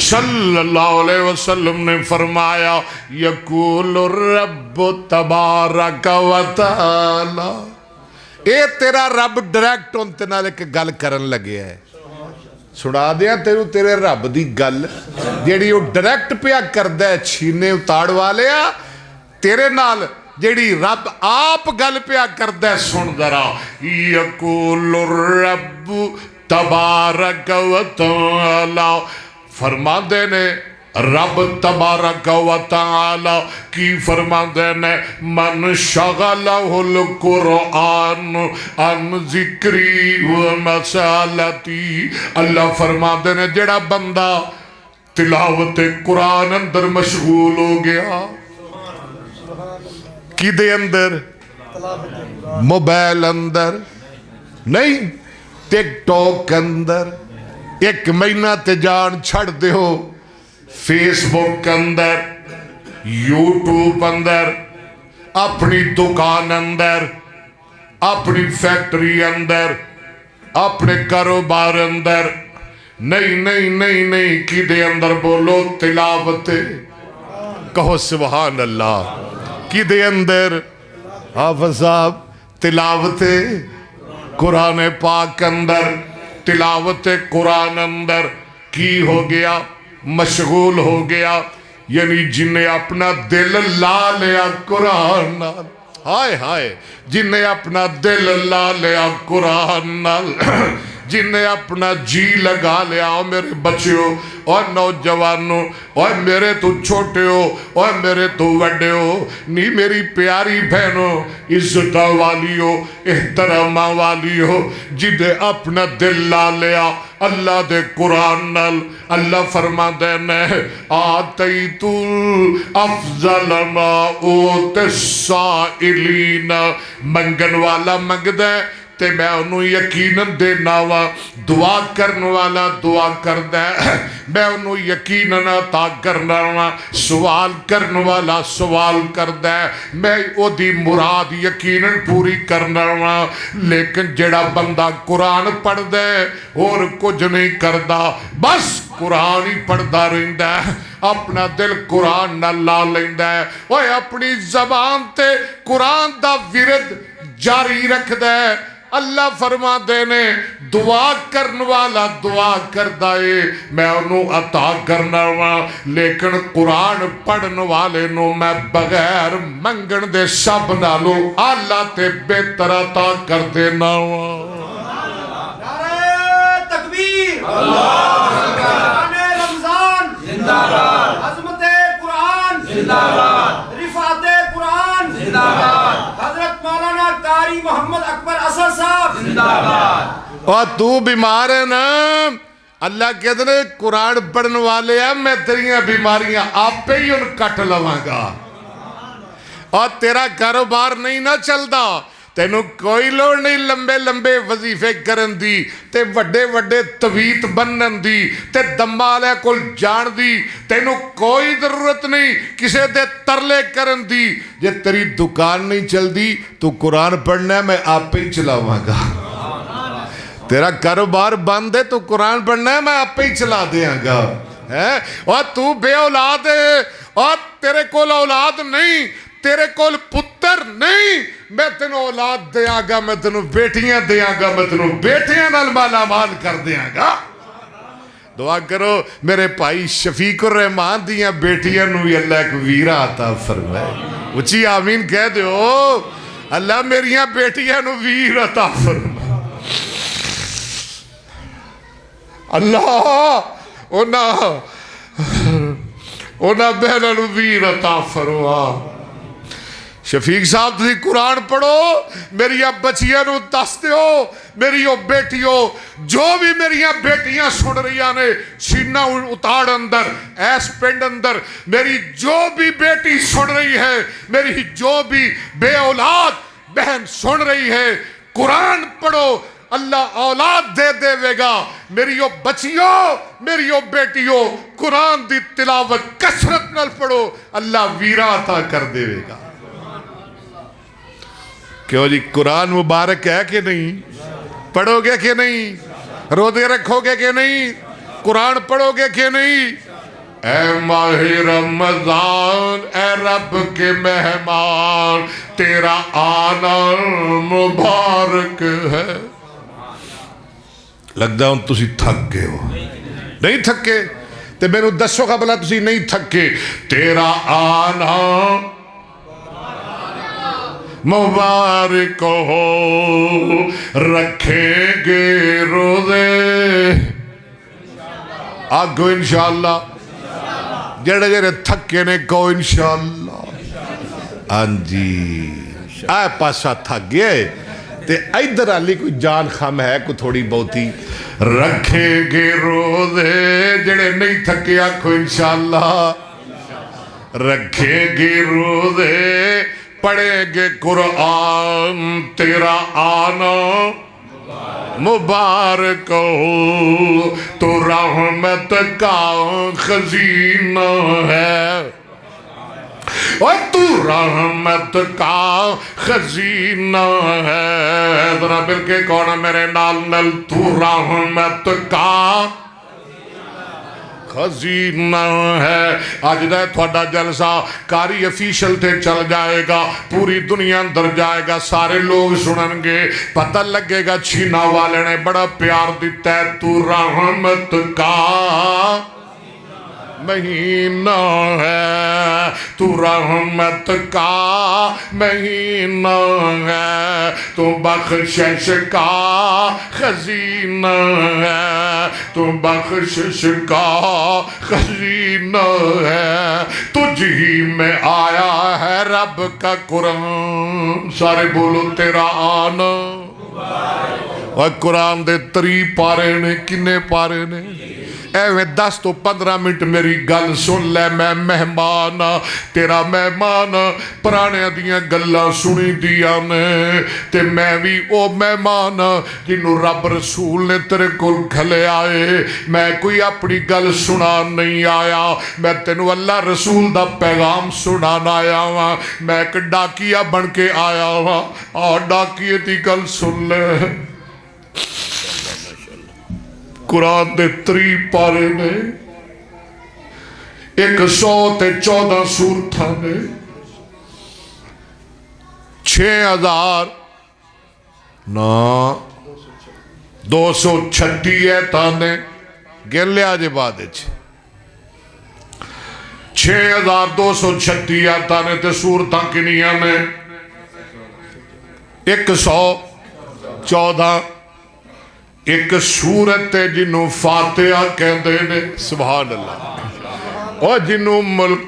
صلی اللہ علیہ وسلم نے فرمایا یقول الرب تبارک و تعالی اے تیرا رب ڈائریکٹ ان تے نال ایک گل کرن لگے ہے سنا دیا تیرے رب دی گل جیڑی وہ ڈائریکٹ پیا کردا ہے چھینے اتاڑ والے تیرے نال جیڑی رب آپ گل پیا کردا ہے سن ذرا یقول الرب تبارک و تعالی فرما دے نے رب تبارک و تعالی کی فرما دے نے من شغلہ القرآن ان ذکری و مسالتی اللہ فرما دے نے جڑا بندہ تلاوت قرآن اندر مشغول ہو گیا کی دے اندر موبائل اندر نہیں ٹک ٹاک اندر ایک مہینہ تے جان چھڑ دے ہو فیس بک اندر یوٹیوب اندر اپنی دکان اندر اپنی فیکٹری اندر اپنے کاروبار اندر نہیں نہیں نہیں نہیں کی دے اندر بولو تلاوت کہو سبحان اللہ کی دے اندر حافظ صاحب تلاوت قرآن پاک اندر تلاوت قرآن اندر کی ہو گیا مشغول ہو گیا یعنی جنہیں اپنا دل لا لیا قرآن نال ہائے ہائے جنہیں اپنا دل لا لیا قرآن نال جنہیں اپنا جی لگا لیا او میرے بچیوں اور نوجوانوں اور میرے تو چھوٹے ہو اور میرے تو وڈے ہو نہیں میری پیاری بہنوں عزت والی ہو احترام والی ہو جنہیں اپنا دل لا لیا اللہ دے قرآن نال اللہ فرما دینا ہے آتیت افضل ما اوت السائلین منگن والا منگ دے تے میں انہوں یقیناً دینا وا دعا کرنے والا دعا کردہ میں انہوں یقیناً عطا کرنا وا سوال کرنے والا سوال کردہ میں او دی مراد یقیناً پوری کرنا وا لیکن جڑا بندہ قرآن پڑھ دے اور کچھ نہیں کردہ بس قرآن ہی پڑھدا رہندا ہے اپنا دل قرآن نہ لا لیندا ہے اوے اپنی زبان تے قرآن دا ورد جاری رکھ دے اللہ فرما دینے دعا کرن والا دعا کردہ ہے میں انہوں عطا کرنا وا لیکن قرآن پڑھن والے نو میں بغیر منگن دے سب نالو اللہ تے بہتر عطا کر دینا وا نعرہ تکبیر قرآن رمضان زندہ باد عظمت قرآن زندہ باد رفعت قرآن زندہ باد حضرت مولانا قاری محمد اکبر اسد صاحب زندہ باد اور تو بیمار ہے نا اللہ کہتے ہیں قرآن پڑھنے والے ہیں میں تیریاں بیماریاں آپ پہ ہی ان کٹ لواں گا اور تیرا کاروبار نہیں نہ چلدا تینوں کوئی لوڑ نہیں لمبے لمبے وظیفے کرن دی تے وڈے وڈے تویت بنن دی تے دمالے کل جان دی تینوں کوئی ضرورت نہیں کسے دے ترلے کرن دی جے تیری دکان نہیں چل دی تو قرآن پڑھنا ہے میں آپ پہ ہی چلاواں گا تیرا کاروبار بند ہے تو قرآن پڑھنا ہے میں آپ پہ ہی چلا دیاں گا اور تو بے اولاد ہے اور تیرے کول اولاد نہیں تیرے کول پتر نہیں میں تینوں اولاد دیاں گا میں تینوں بیٹیاں دیاں گا میں تینوں بیٹیاں نال مالا مال کر دیاں گا دعا کرو میرے بھائی شفیق الرحمان دیاں بیٹیاں نو اللہ ایک ویرہ عطا فرمائے اچھی آمین کہہ دیو اللہ میریاں بیٹیاں نو ویر عطا فرمائے اللہ اونا بہنہ نو ویر عطا فرمائے شفیق صاحب تھی قرآن پڑھو میری اب بچیاں نو دس دیو میری او بیٹیوں جو بھی میری اب بیٹیاں سن رہی آنے سینہ اتاڑ اندر ایس پینڈ اندر میری جو بھی بیٹی سن رہی ہے میری جو بھی بے اولاد بہن سن رہی ہے قرآن پڑھو اللہ اولاد دے دے وے گا میری او بچیوں میری او بیٹیوں قرآن دی تلاوت کثرت نال پڑھو اللہ ویرہ عطا کر دے وے گا کیوں جی قرآن مبارک ہے کہ نہیں پڑھو گے کہ نہیں روزے رکھو گے کہ نہیں قرآن پڑھو گے کہ نہیں اے ماہ رمضان اے رب کے مہمان تیرا آنا مبارک ہے لگتا ہوں تسی تھک گئے ہو نہیں تھکے تے میں نو دسو کا بلا تسی نہیں تھکے تیرا آنا مبارک ہو رکھیں گے روزے آگو انشاءاللہ جڑے جڑے تھکے نے کو انشاءاللہ آنجی آئے پاسا تھک گئے تے ایدر علی کوئی جان خم ہے کوئی تھوڑی بہتی رکھیں گے روزے جڑے نہیں تھکے آکھو انشاءاللہ رکھیں گے روزے پڑھیں گے قرآن تیرا آنا مبارک ہو تو رحمت کا خزینہ ہے اور تو رحمت کا خزینہ ہے ذرا مل کے کون میرے نال نل تو رحمت کا خزینہ ہے. آج دا تھوڑا جلسہ کاری افیشل تے چل جائے گا, پوری دنیا اندر جائے گا, سارے لوگ سنن گے, پتہ لگے گا چھینا والے نے بڑا پیار دیتا ہے. تو رحمت کا مہینہ ہے, تو رحمت کا مہینہ ہے, تو بخشش کا خزینہ ہے, تو بخشش کا خزینہ ہے. تجھ ہی میں آیا ہے رب کا قرآن, سارے بولو تیرا آنا. اور قرآن دے 3 پارے نے, کنے پارے نے؟ ایویں 10 تو 15 منٹ میری گل سن لے. میں مہمان تیرا مہمان, پرانے دیاں گلاں سنی دیاں نے, تے میں بھی او مہمان جنوں رب رسول نے تیرے کول کھلے آئے. میں کوئی اپنی گل سنا نہیں آیا, میں تینوں اللہ رسول دا پیغام سنانا آیا ہاں. میں ایک ڈاکیا بن کے آیا ہاں. ڈاکیے دی گل سن لے. قرآن دے 3 پارے نے, 114 سورتاں نے, 6000 نا 236 ایتاں نے. گن لیا جے بعد 6236 ایتاں نے, تے سورتاں کنیاں نے 114. ایک سورت جنوں فاتحہ کہندے نے, سبحان اللہ, اور جنوں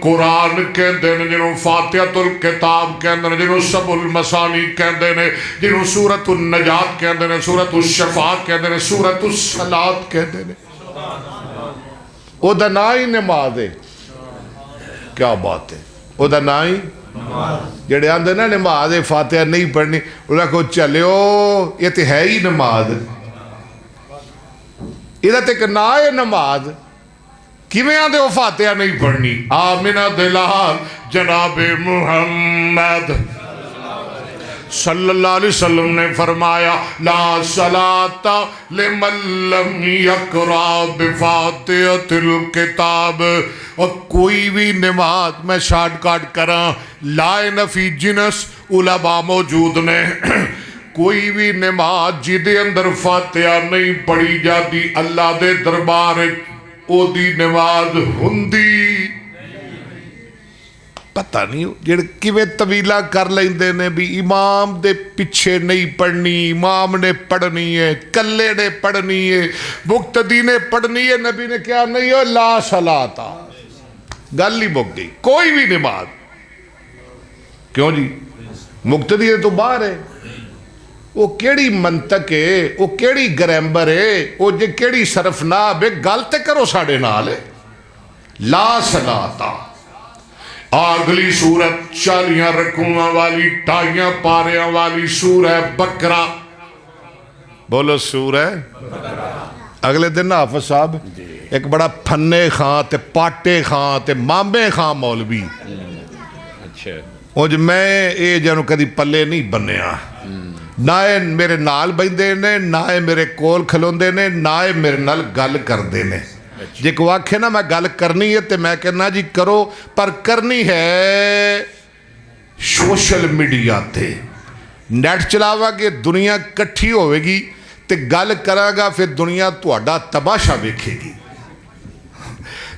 قرآن کہندے نے, جنوں فاتحۃ الکتاب کہندے نے, جنوں سب المثانی کہندے نے, جنوں سورت النجات کہندے نے, سورت الشفاء کہندے نے, سورت الصلاۃ کہندے نے. او دا نا ہی نماز ہے. کیا بات ہے, او دا نا ہی جڑے آندے نا نماز فاتحہ نہیں پڑھنی, انہاں کو چلیو یہ تے ہے ہی نماز. یہ تے نا ہے نماز, کیویں آندے وہ فاتحہ نہیں پڑھنی. آمنہ دلال جناب محمد صلی اللہ علیہ وسلم نے فرمایا, لا صلاۃ لمن لم یقرأ بفاتحۃ الکتاب. اور کوئی بھی نماز, میں شارٹ کٹ کراں, لائے نفی جنس علماء موجود نے, کوئی بھی نماز جدے اندر فاتحہ نہیں پڑھی جاتی اللہ دے دربار او دی نماز ہندی. پتہ نہیں جڑے کیویں طویلہ کر لیندے نے بھی امام دے پیچھے نہیں پڑھنی, امام نے پڑھنی ہے, کلے نے پڑھنی ہے, مقتدی نے پڑھنی ہے. نبی نے کیا نہیں ہو, لا صلاۃ, گل ہی مک گئی. کوئی بھی نماز, کیوں جی مقتدی تو باہر ہے, وہ کیڑی منطق ہے, وہ کیڑی گرامر ہے, وہ جے کیڑی صرف ناب ہے. گل تے کرو ساڑے نال. لا صلاۃ. اگلی سورت 40 رکوعاں والی, 2.5 پاریاں والی سورہ بقرہ. بولو سورہ. اگلے دن حافظ صاحب ایک بڑا پھنے خان تے پاٹے خان تے مامے خان مولوی, اچھا میں اے جانو کدی پلے نہیں بنیا, نہ میرے نال بہندے نے, نہ میرے کول کھلوندے نے, نہ میرے نال گل کردے نے. جے کو آکھے نا میں گل کرنی ہے تے میں کہنا جی کرو, پر کرنی ہے سوشل میڈیا تے. نیٹ چلاوا گے دنیا کٹھی ہوئے گی تے گل کرا گا, پھر دنیا تہاڈا تماشا ویکھے گی.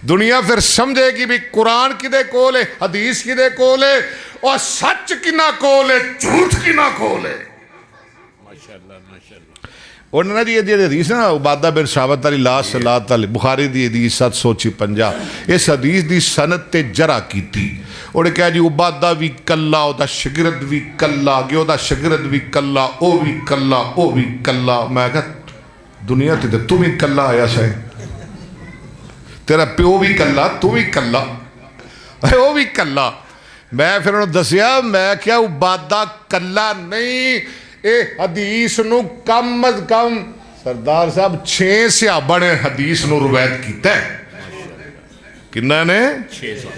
دنیا پھر سمجھے گی بھی قرآن کدے کول ہے, حدیث کدے کول ہے, اور سچ کنا کول ہے, جھوٹ کنا کول ہے. انہوں نے یہ حدیث نا عبادہ بن ثابت علی لا صلاۃ علی, بخاری دی حدیث 756, اس حدیث دی سند تے جرا کیتی. انہوں نے کہا جی عبادہ بھی کلا, او دا شگرد بھی کلا, او دا شگرد بھی کلا, او بھی کلا, او بھی کلا. میں کہا دنیا تے تو بھی کلا آیا سائے, تیرا پیو بھی کلا, تو بھی کلا, او بھی کلا. میں پھر انہوں نے دسیا, میں کیا عبادہ کلا نہیں, اے حدیث نو کم از کم سردار صاحب 6 صحابہ نے حدیث نو روایت کیتا ہے. کنہ نے 600.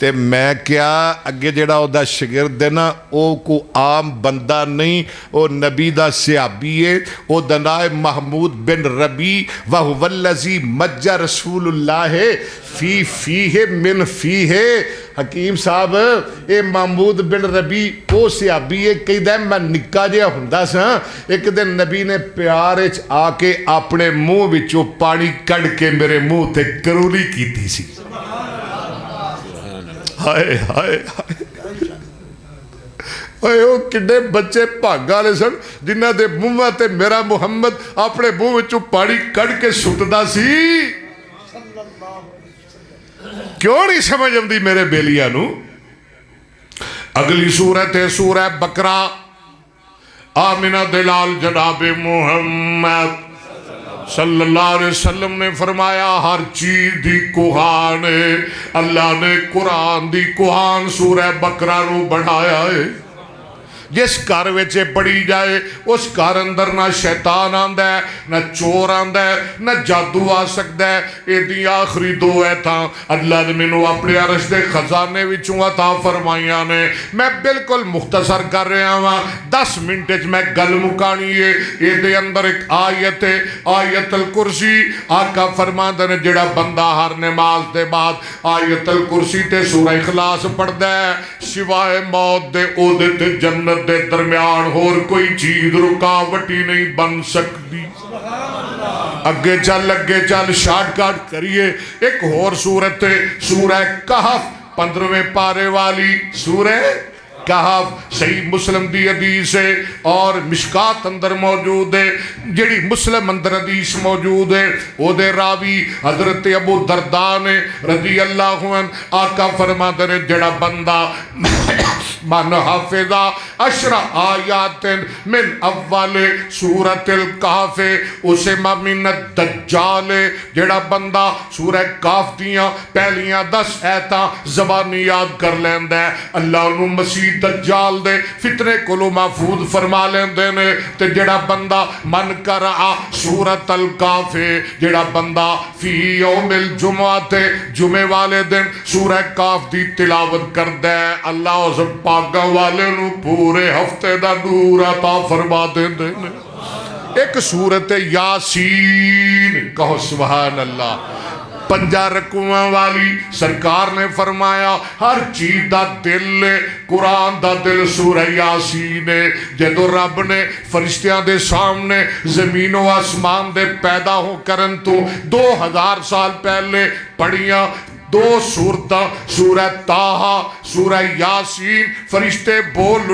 تے میں کیا اگے جڑا او دا شگرد ہے نا او کو عام بندہ نہیں، او نبی دا صحابی ہے، او دا نام محمود بن ربی وَهُوَ الَّذِي مَجَّ رسول اللہ فیہ من فیہ۔ حکیم صاحب اے محمود بن ربی او صحابی ہے، کئی دن میں نکا جہا ہوندا سا، ایک دن نبی نے پیار وچ آ کے اپنے منہ وچوں پانی کڈ کے میرے منہ تے کرولی کیتی سی۔ ہائے ہائے ہائے وہ کڈے بچے بھاگا والے سن جنہ دے منہ تے میرا محمد اپنے منہ وچوں پانی کڈ کے سٹدا سی۔ کیوں نہیں سمجھ آندی میرے بیلیاں نو؟ اگلی سورت ہے سورہ بقرہ، آمنہ دلال جناب محمد صلی اللہ علیہ وسلم نے فرمایا ہر چیز دی کوہان ہے، اللہ نے قرآن دی کوہان سورہ بقرہ نو بڑھایا ہے۔ جس گھر وچے پڑھی جائے اس گھر اندر نہ شیطان آندا ہے، نہ چور آندا ہے، نہ جادو آ سکتا ہے۔ ایدی آخری دو ایتاں اللہ نے مینوں اپنے عرش دے خزانے وچوں عطا فرمائیاں نے۔ میں بالکل مختصر کر رہا ہاں، 10 منٹ وچ میں گل مکانی ہے۔ ایدے اندر ایک آیت ہے، آیت الکرسی۔ آقا فرماندے نے جڑا بندہ ہر نماز دے بعد آیت الکرسی تے سورہ اخلاص پڑھدا ہے، سوائے موت دے او دے تے جنت دے درمیان اور کوئی چیز رکاوٹی نہیں بن سکتی۔ اگے چل شارٹ کٹ کریے۔ ایک اور سورت ہے سورہ کہف، 15ویں پارے والی سورہ کہف، صحیح مسلم دی حدیث ہے اور مشکات اندر موجود ہے۔ جڑی مسلم اندر حدیث موجود ہے او دے راوی حضرت ابو درداء نے رضی اللہ عنہ، آقا فرماتے ہیں جڑا بندہ من حافظہ 10 آیات من اول سورۃ الکہف اسما من الدجال، جڑا بندہ سورہ کہف دیاں پہلیاں 10 آیتاں زبانی یاد کر لیندا ہے، اللہ انہوں مسیح دجال دے فتنے کولوں محفوظ فرما لیندے نے۔ تے جڑا بندہ من قرأ سورۃ الکہف، جڑا بندہ فی یوم الجمعہ تے جمعے والے دن سورہ کہف دی تلاوت کردا ہے، اللہ اس پاگاں والے نو پورے ہفتے دا نور عطا فرما دیندے نے۔ ایک سورت یاسین، کہو سبحان اللہ، 5 رکوعاں والی۔ سرکار نے فرمایا ہر چیز دا دل قرآن دا دل سورہ یاسین ہے۔ جدو رب نے فرشتیاں دے سامنے زمین و آسمان دے پیدا ہو کرن تو 2000 سال پہلے پڑھیاں 2 سورتاں، سورہ طٰہٰ، سورہ یاسین، فرشتے بول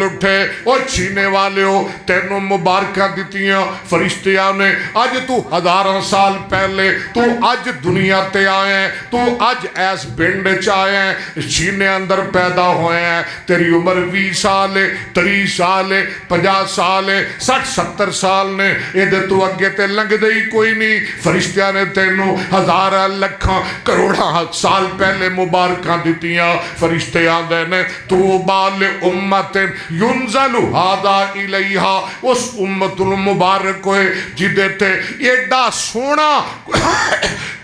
اٹھے اور چھینے والے ہو تینوں مبارکہ دیتیاں فرشتیاں نے۔ آج تو 1000 سال پہلے تو آج دنیا تے آئے ہیں، تو آج ایس بنڈ چاہے ہیں، چھینے اندر پیدا ہوئے ہیں۔ تیری عمر 20 سال ہے، 30 سال ہے، 50 سال ہے، 60-70 سال نے، ایدے تو اگے تے لنگ دے ہی کوئی نہیں۔ فرشتیاں نے تینوں 1000 لکھاں کروڑاں سال پہلے مبارکاں دیتیاں۔ فرشتے آندے نے طوبیٰ لأمت ینزل ھذا الیہا، اس امت المبارک ہوئے جدے تے ایڈا سونا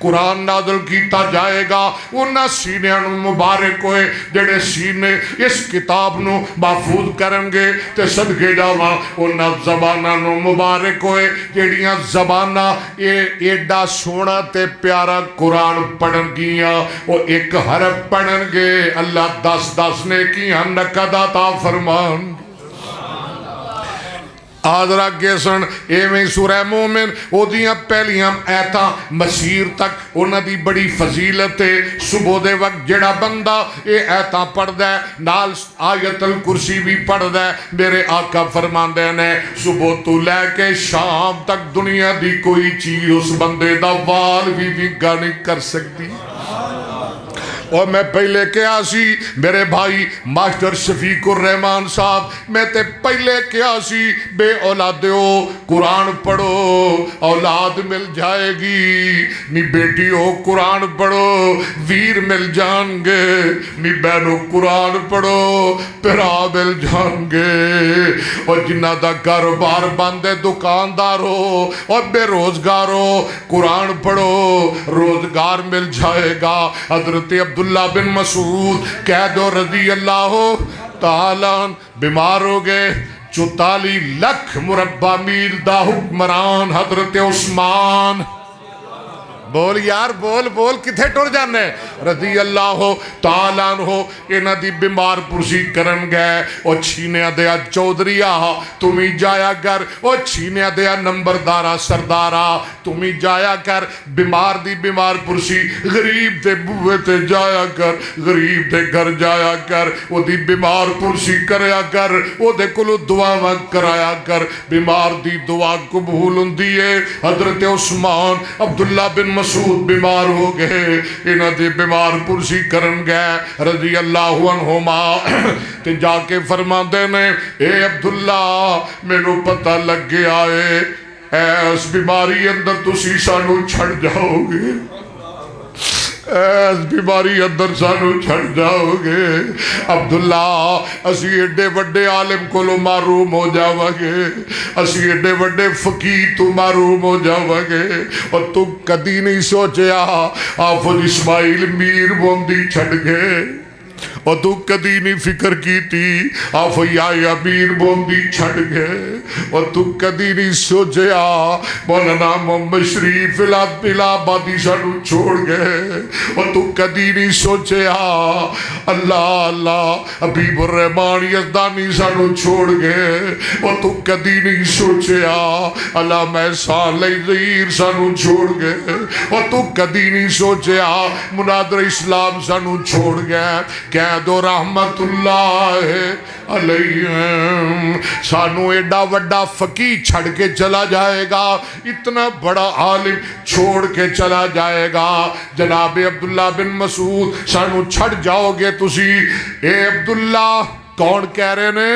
قرآن نازل کیتا جائے گا۔ انہاں سینیاں مبارک ہوئے جڑے سینے اس کتاب نو محفوظ کرن گے تے صدقے جاواں۔ انہاں زباناں نو مبارک ہوئے جڑیاں زباناں ایڈا سونا تے پیارا قرآن پڑھن گیاں، وہ ایک حرف پڑھن گے اللہ 10 نیکیاں نقد عطا فرمان۔ آدھرا کے سن ایویں سورہ مومن او دیاں پہلیاں ایتاں مسیر تک انہاں دی بڑی فضیلت ہے۔ صبح دے وقت جڑا بندہ اے ایتاں پڑھ دے نال آیت الکرسی بھی پڑھ دے، میرے آقا فرماندے نے صبح تو لے کے شام تک دنیا دی کوئی چیز اس بندے دا وال بھی وگا نہیں کر سکتی۔ اور میں پہلے کیا سی میرے بھائی ماسٹر شفیق الرحمان صاحب، میں تے پہلے کیا سی بے اولادیو قرآن پڑھو اولاد مل جائے گی، نی بیٹیو قرآن پڑھو ویر مل جان گے، نی بہنو قرآن پڑھو پھرا مل جان گے۔ اور جنہ دا کاروبار بند ہے دکاندار ہو اور بے روزگار ہو قرآن پڑھو روزگار مل جائے گا۔ حضرت عبد عبداللہ بن مسعود کہہ دو رضی اللہ تعالیٰ بیمار ہو گئے 44 لاکھ مربع میل دا حکمران حضرت عثمان بول یار بول بول کتھے ٹر جانے رضی اللہ تعالیٰ عنہ انہاں دی بیمار پرسی کرن گئے او چھینیا دیا چودھری آہا تمہیں جایا کر او چھینیا دیا نمبردارا سردارا تمہیں جایا کر بیمار دی بیمار پرسی غریب تے بوئے تے جایا کر غریب تے گھر جایا کر او دی بیمار پرسی کریا کر او دے کلو دعا وقت کرایا کر بیمار دی دعا قبول ہوندی ہے حضرت عثمان عبداللہ بن مسعود بیمار ہو گئے انہاں دے بیمار پرسی کرن گئے رضی اللہ عنہما تے جا کے فرما دے نے اے عبداللہ میں نو پتہ لگ گیا ہے ایس بیماری اندر تسی سانو چھڑ جاؤ گے ایس بیماری اندر سانو چھڑ جاؤ گے عبداللہ اسی ایڈے وڈے عالم کو لو معروم ہو جاؤ گے اسی ایڈے وڈے فقیر تو معروم ہو جاؤ گے اور تو کدی نہیں سوچیا آفد اسماعیل میر بوندی چھڑ گئے اور تو کدی نہیں فکر کی تھی آف یا میر بوندی چھڑ گئے اور تو کدی نہیں سوچیا مولانا محمد شریف الہٰبادی سانو چھوڑ گئے اور تو کدی نہیں سوچیا اللہ اللہ حبیب الرحمان یزدانی سانو چھوڑ گئے اور تو کدی نہیں سوچیا علامہ احسان ظہیر سانو چھوڑ گئے اور تو کدی نہیں سوچیا مناظر اسلام سانو چھوڑ گئے کہہ دو رحمت اللہ علیہم سانو ایڈا وڈا فقی چھڑ کے چلا جائے گا اتنا بڑا عالم چھوڑ کے چلا جائے گا جناب عبداللہ بن مسعود سانو چھڑ جاؤ گے تسی اے عبداللہ کون کہہ رہے نے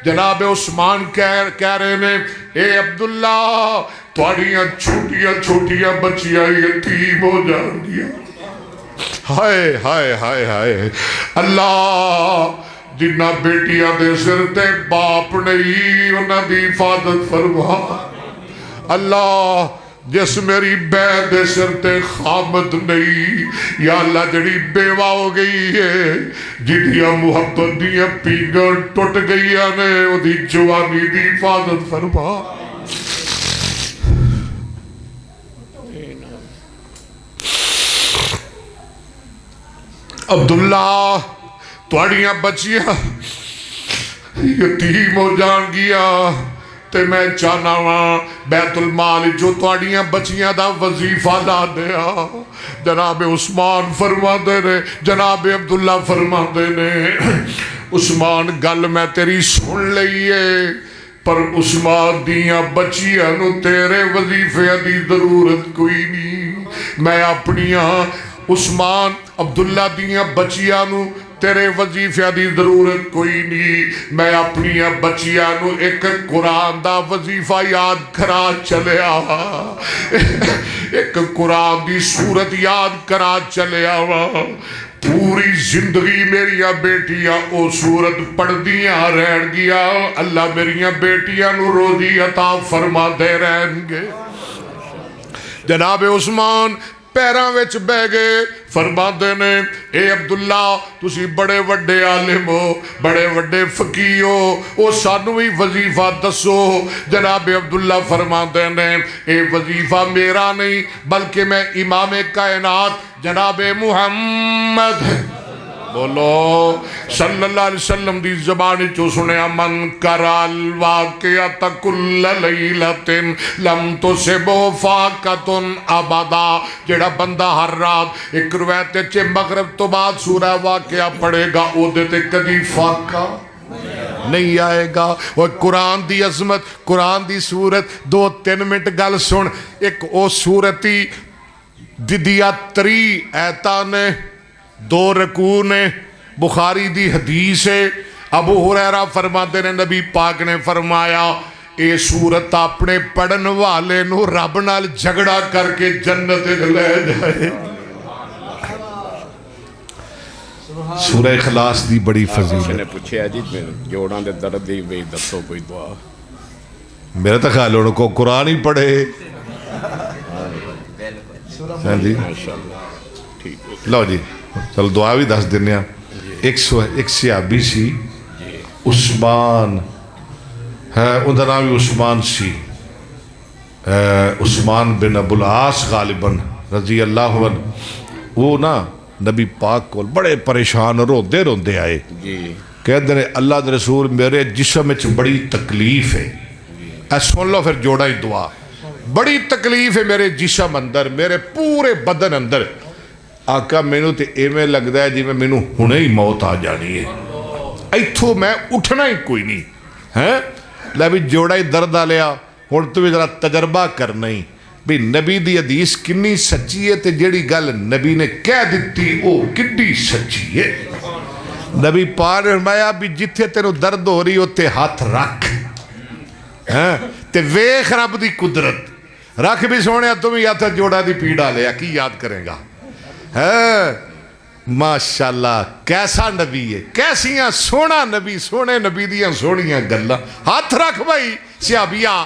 جناب عثمان کہہ رہے نے اے عبداللہ تھوڑیاں چھوٹیاں چھوٹیاں بچیاں یتیم ہو جان گیا ہائے ہائے ہائے ہائے اللہ جنہ بیٹیاں دے سر تے باپ نہیں انہ دی حفاظت فرما اللہ جس میری بے دے سر تے خامد نہیں یا اللہ جڑی بیوہ ہو گئی ہے جنیاں محبت دیاں پیگر ٹوٹ گئی نے وہ دی جوانی دی حفاظت فرما عبداللہ توڑیاں بچیاں یتیم ہو جان گیا تے میں چاہنا ہاں بیت المال جو توڑیاں بچیاں دا وظیفہ لا دیا جناب عثمان فرما دے نے جناب عبداللہ فرما دے نے عثمان گل میں تیری سن لئیے پر عثمان دیاں بچیاں نو تیرے وظیفے دی ضرورت کوئی نہیں میں اپنیاں عثمان عبداللہ دیاں بچیاں نو تیرے وظیفہ دی ضرورت کوئی نہیں میں اپنی بچیاں نو ایک قرآن دا وظیفہ یاد کرا چلیا ایک قرآن دی سورت یاد کرا چلیا پوری زندگی میریاں بیٹیاں او سورت پڑھ دیاں رہن گیا اللہ میریاں بیٹیاں نو روزی عطا فرما دے رہن گے جناب عثمان پیراں وچ بہ گئے فرما دے نے اے عبداللہ تسی بڑے وڈے عالم ہو بڑے وڈے فقی ہو او سانو ہی وظیفہ دسو جناب عبداللہ فرما دے نے اے وظیفہ میرا نہیں بلکہ میں امام کائنات جناب محمد بولو صلی اللہ علیہ وسلم دی زبانی چو سنیا من کرال واقعات کل لیلت لم تسبو فاقتن ابدا جڑا بندہ ہر رات ایک روایت چے مغرب تو بعد سورہ واقعہ پڑھے گا او دیتے کدی فاقہ نہیں آئے گا وہ قرآن دی عظمت قرآن دی سورت 2-3 منٹ گل سن ایک او سورتی ددیا 3 ایتا نے 2 رکوع نے بخاری دی حدیث ہے ابو ہریرہ فرماتے نے نبی پاک نے فرمایا اے سورت اپنے پڑھن والے نو رب نال جھگڑا کر کے جنت لے جائے سورہ اخلاص دی بڑی فضیلت میں نے پوچھے جی جوڑاں دے درد دی وے دسو کوئی دعا میرا تو خیال ان کو قرآن ہی پڑھے ہاں جی ماشاءاللہ ٹھیک لو جی چلو دعا بھی دس دینا. ایک صحابی سی عثمان ہے, اندر نام بھی عثمان سی, عثمان بن ابو العاص غالباً رضی اللہ عنہ. وہ نا نبی پاک کو بڑے پریشان روندے روندے آئے, کہتے ہیں اللہ دے رسول میرے جسم وچ بڑی تکلیف ہے. اے سن لو پھر جوڑا ہی دعا. بڑی تکلیف ہے میرے جسم اندر, میرے پورے بدن اندر. آقا مینوں تے ایویں لگدا ہے جی مینوں ہنے ہی موت آ جانی ہے, ایتھوں میں اٹھنا ہی کوئی نہیں ہے. لے بھی جوڑا ہی درد آ لیا. ہن تو بھی ذرا تجربہ کرنا ہی بھی نبی دی حدیث کنی سچی ہے تے جیڑی گل نبی نے کہہ دیتی او کڈی سچی ہے. نبی پاک نے فرمایا بھی جتھے تینوں درد ہو رہی اوتے ہاتھ رکھ تے ویکھ رب دی قدرت. رکھ بھی سونے تم ہی ہاتھ جوڑا دی پیڑا لیا کی یاد کریں گا. ماشاءاللہ کیسا نبی ہے, کیسیاں سونا نبی, سونے نبی دیاں سونیاں گلاں. ہاتھ رکھ بھائی صحابیاں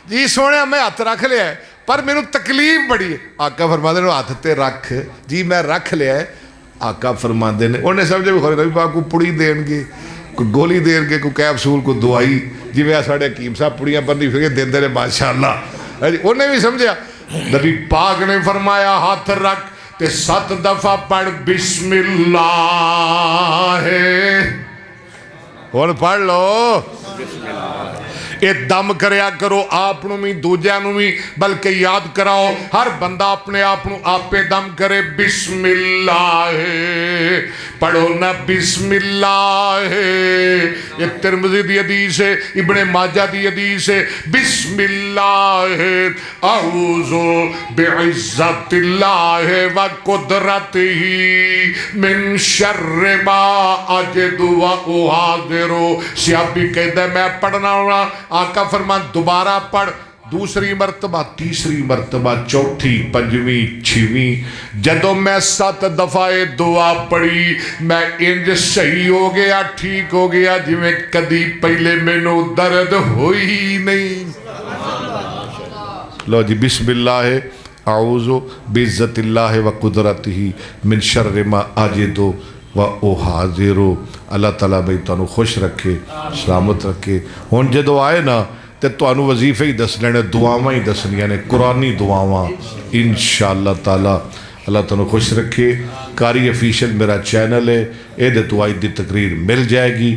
جی سونے میں ہاتھ رکھ لیا ہے پر میرے تکلیف بڑی ہے. آقا فرماندے نے ہاتھ تے رکھ جی میں رکھ لیا ہے. آقا فرماندے نے انہیں سمجھے بھی خورے نبی پاک کو پڑی دین گے, کوئی گولی دین گے, کوئی کیپسول, کوئی دوائی جی میں ساڑھے حکیم صاحب پڑیاں بندی پھر دین دے ماشاءاللہ. انہیں بھی سمجھا. نبی پاک نے فرمایا ہاتھ رکھ تے 7 دفعہ پڑھ بسم اللہ ہے. کون پڑھ لو اے دم کریا کرو آپ نو بھی دوجہ نو بھی, بلکہ یاد کراؤ ہر بندہ اپنے آپ نو آپ پہ دم کرے بسم اللہ ہے. پڑھو نا بسم اللہ ہے. یہ ترمذی دی حدیث ہے, ابن ماجہ دی حدیث ہے. بسم اللہ ہے اعوذ بعزت اللہ و قدرتہ من شر ما اجد و احاذر. صحابی کہتا ہے میں پڑھنا ہونا. آقا فرمان دوبارہ پڑھ. دوسری مرتبہ, تیسری مرتبہ, چوتھی, پنجویں, چھویں. جدوں میں 7 دفعہ دعا پڑھی میں انج صحیح ہو گیا, ٹھیک ہو گیا جی میں کدی پہلے مینوں درد ہوئی نہیں. لو جی بسم اللہ ہے اعوذ بعزت اللہ و قدرتہ من شر ما اجد و احاذر. اللہ تعالیٰ بھئی تانوں خوش رکھے, سلامت رکھے. ہن جدو آئے نا تے تانوں وظیفے ہی دسنے نے, دعاواں ہی دسنیاں نے, قرآنی دعاواں انشاءاللہ تعالیٰ. اللہ تانوں خوش رکھے. قاری آفیشل میرا چینل ہے, اے دے تو آئی دی تقریر مل جائے گی.